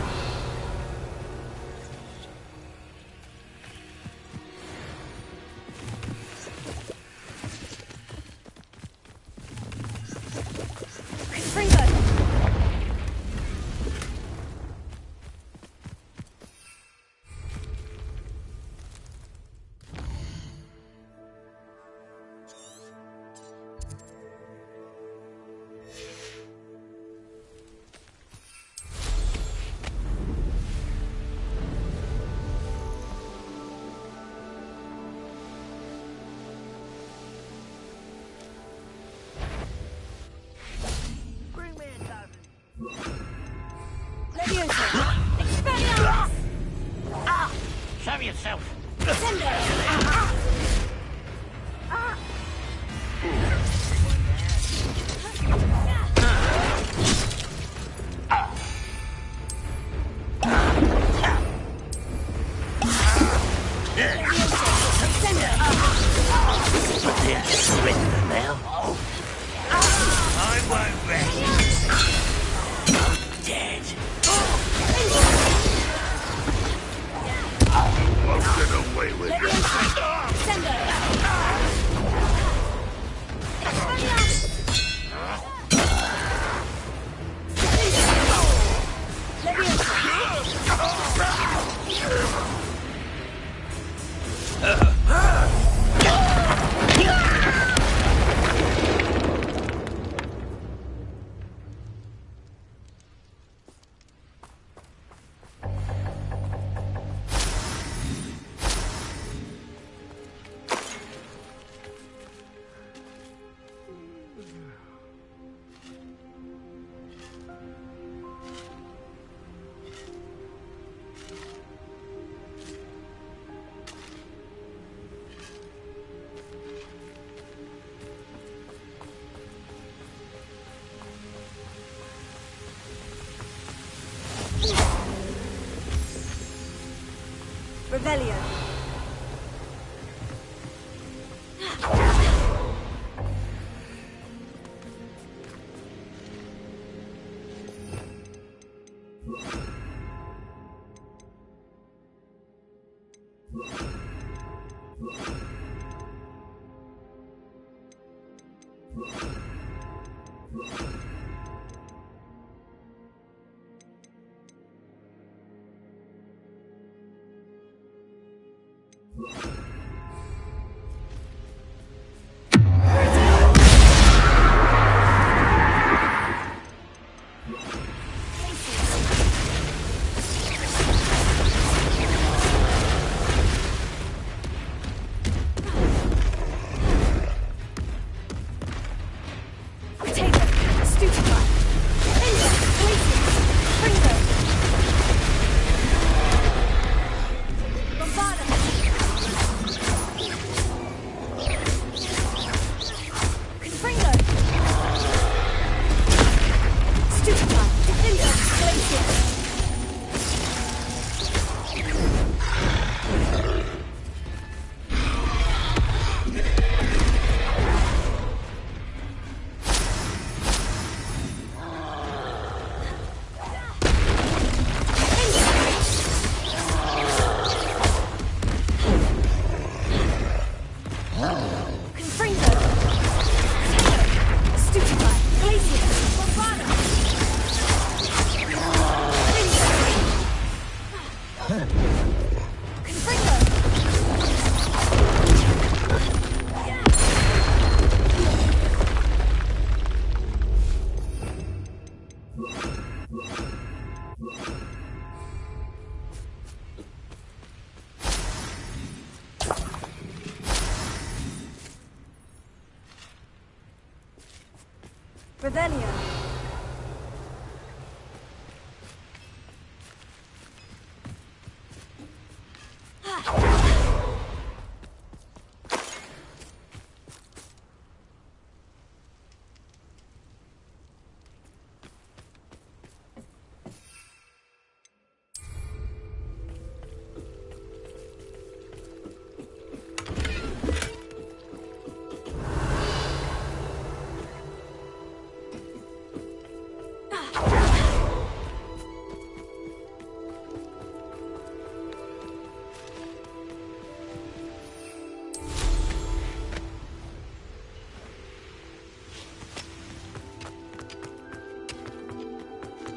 Show yourself. But they're surrender now. I won't rest. I'm dead. Won't get away with it. Revelio.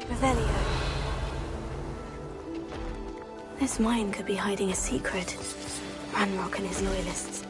Revelio. This mine could be hiding a secret. Ranrock and his loyalists.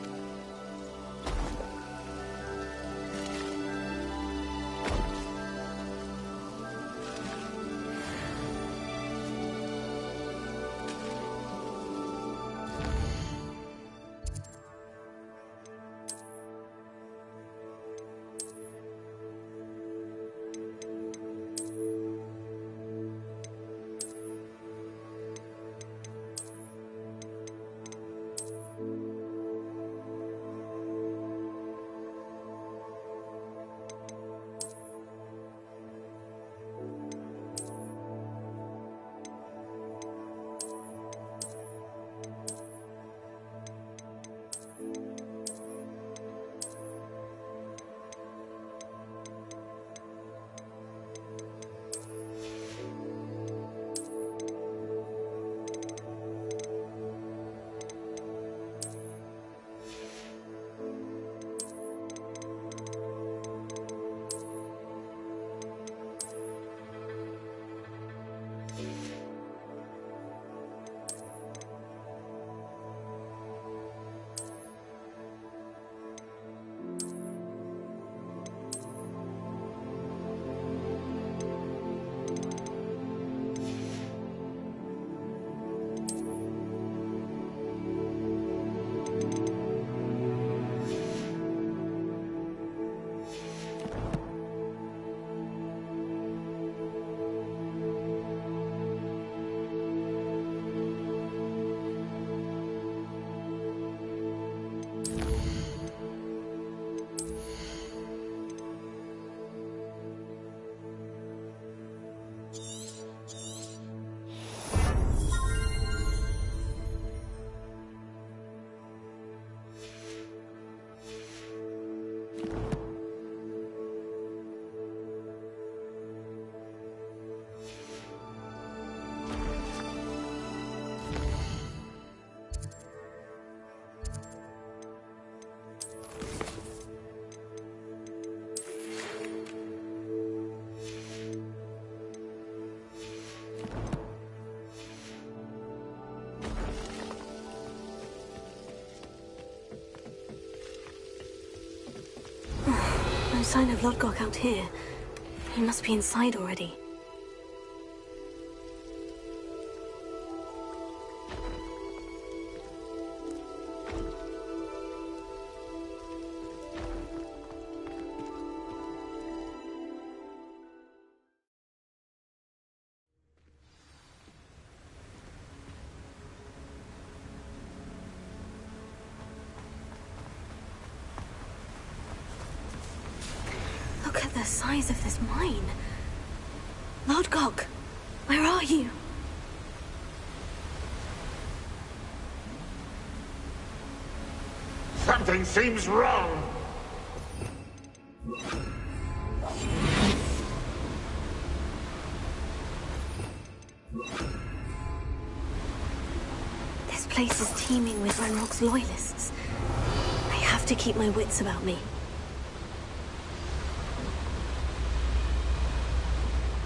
No sign of Lodgok out here. He must be inside already. Look at the size of this mine. Lodgok, where are you? Something seems wrong. This place is teeming with Ranrock's loyalists. I have to keep my wits about me.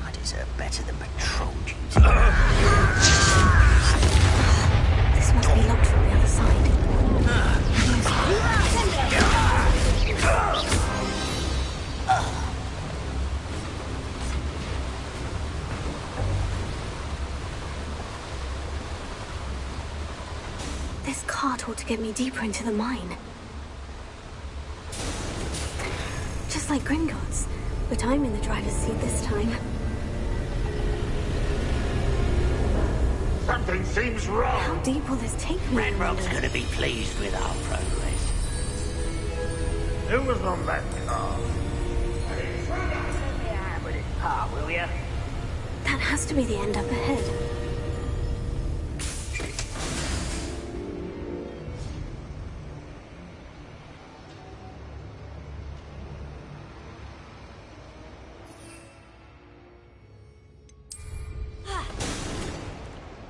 I deserve better than patrol duty. This must be locked from the other side. This cart ought to get me deeper into the mine. Just like Gringotts, But I'm in the driver's seat this time. Something seems wrong. How deep will this take me? Ranrock's gonna be pleased with our progress. Who was on that car? With his pa, will ya? That has to be the end up ahead.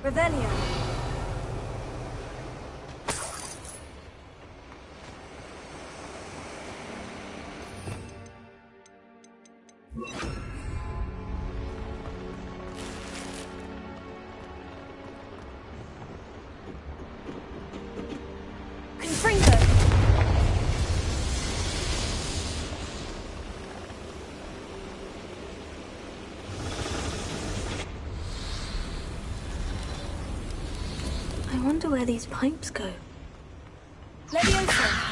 Revelio. Confringo. I wonder where these pipes go. Leviosa.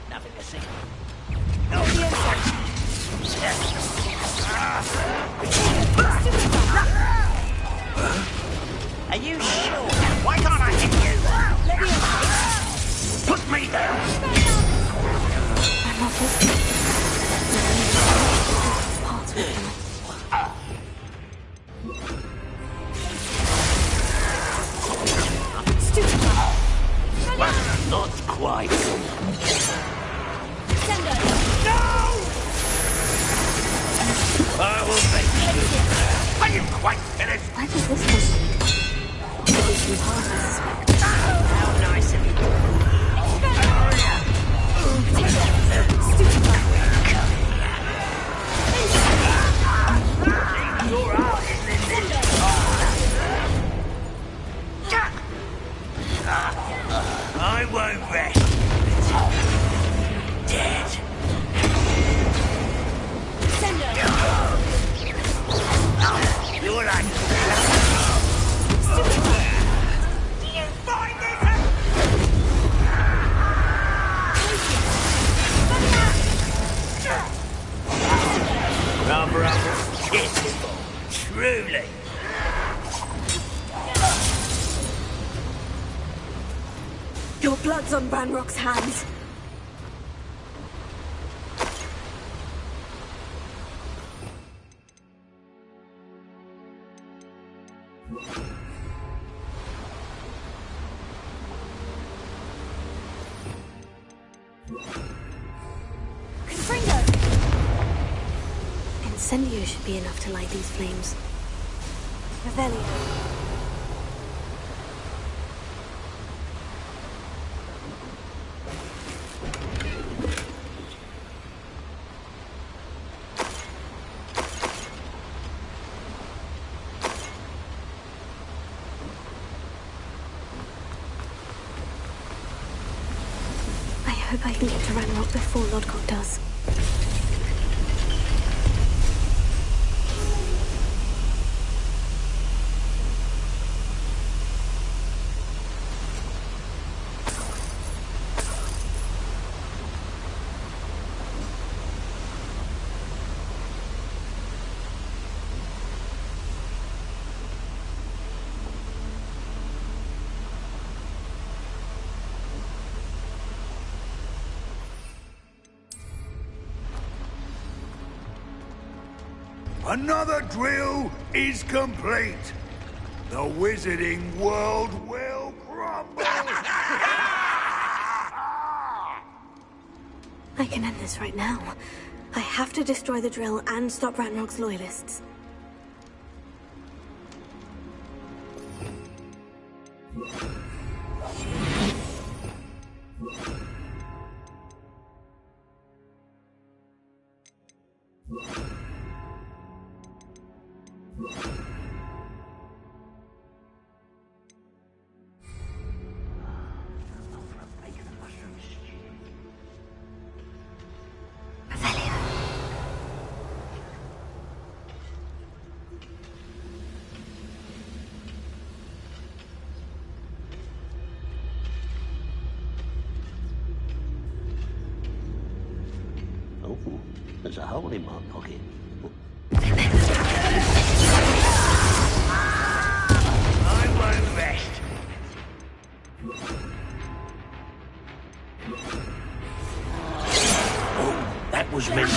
Nothing to see. Are you sure? Why can't I hit you? Put me down! I'm not listening. Parts with him. Not quite. I will make you. Are you quite finished? Where does this one lead? How nice of you. Your art isn't in this. I won't rest. Dead. You're like do you find this? Rather pitiful, truly. Your blood's on Ranrock's hands. Incendio should be enough to light these flames. Revelio. I hope I can get to Ranrock before Lodgok does. Another drill is complete. The wizarding world will crumble. I can end this right now. I have to destroy the drill and stop Ranrock's loyalists. Oh, there's a hole in my pocket. I won't rest. Oh, that was meant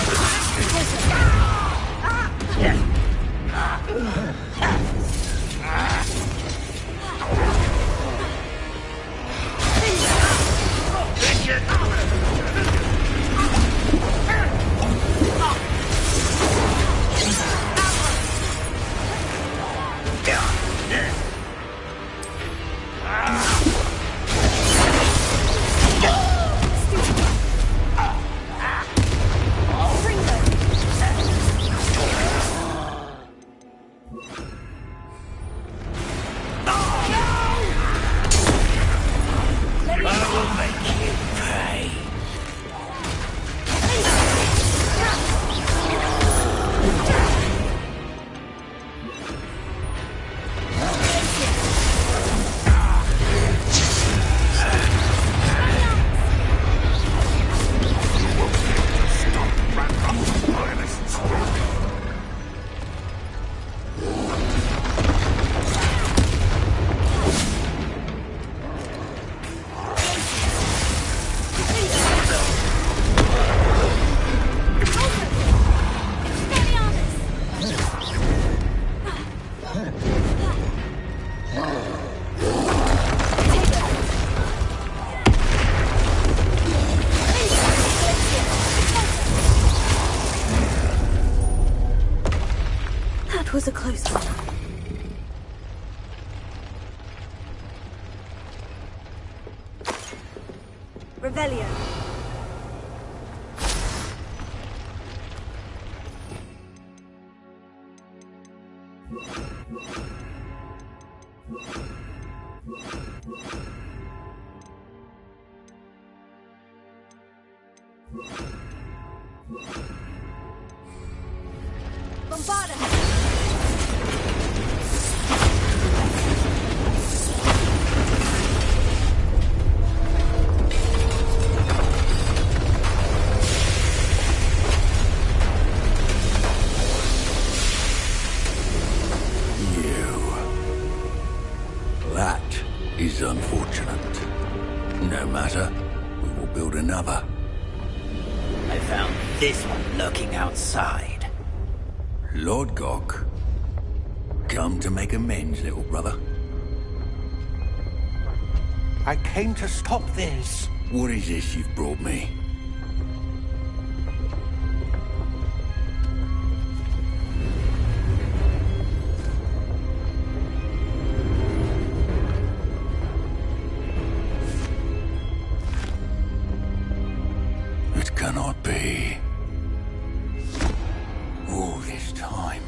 That was a close one. Revelio. Bombarda! That is unfortunate. No matter, we will build another. I found this one lurking outside. Lord Gok, come to make amends, little brother. I came to stop this. What is this you've brought me? It cannot be. All this time,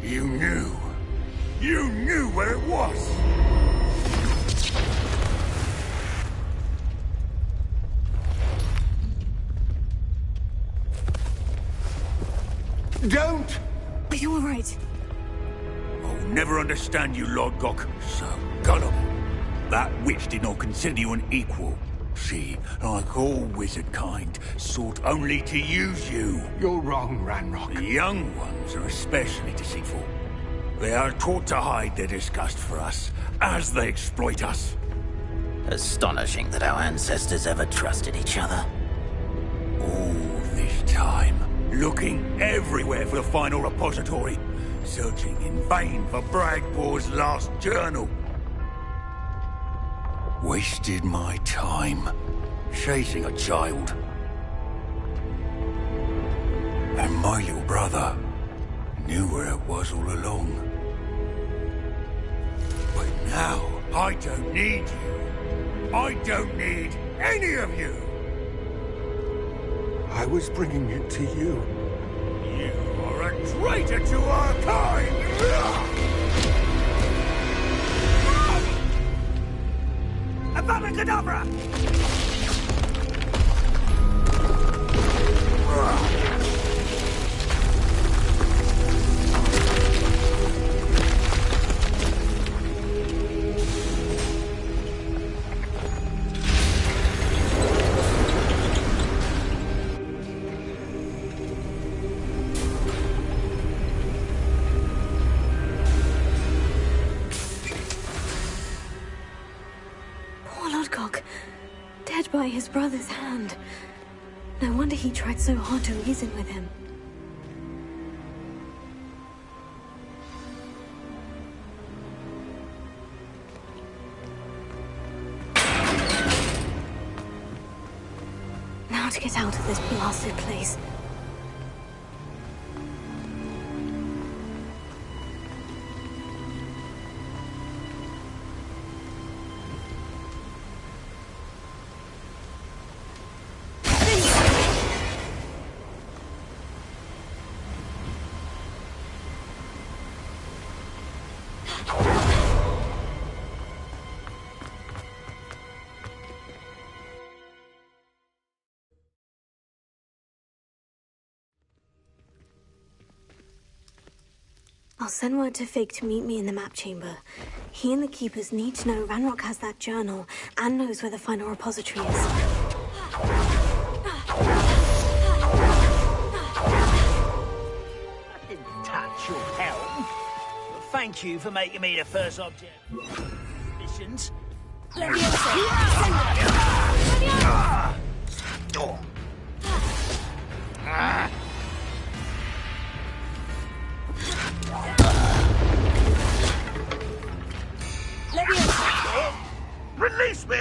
you knew where it was! Don't! Are you alright? I'll never understand you, Lord Gok. So, Gollum, that witch did not consider you an equal. She, like all wizard kind, sought only to use you. You're wrong, Ranrock. The young ones are especially deceitful. They are taught to hide their disgust for us, as they exploit us. Astonishing that our ancestors ever trusted each other. All this time, looking everywhere for the final repository, searching in vain for Bragbor's last journal. Wasted my time, chasing a child. And my little brother knew where it was all along. But now, I don't need you. I don't need any of you. I was bringing it to you. You are a traitor to our kind! Avada Kedavra! Dead by his brother's hand. No wonder he tried so hard to reason with him. Now to get out of this blasted place. I'll send word to Fig to meet me in the map chamber. He and the Keepers need to know Ranrock has that journal and knows where the final repository is. I didn't touch your helm. But thank you for making me the first object. Missions. Release me!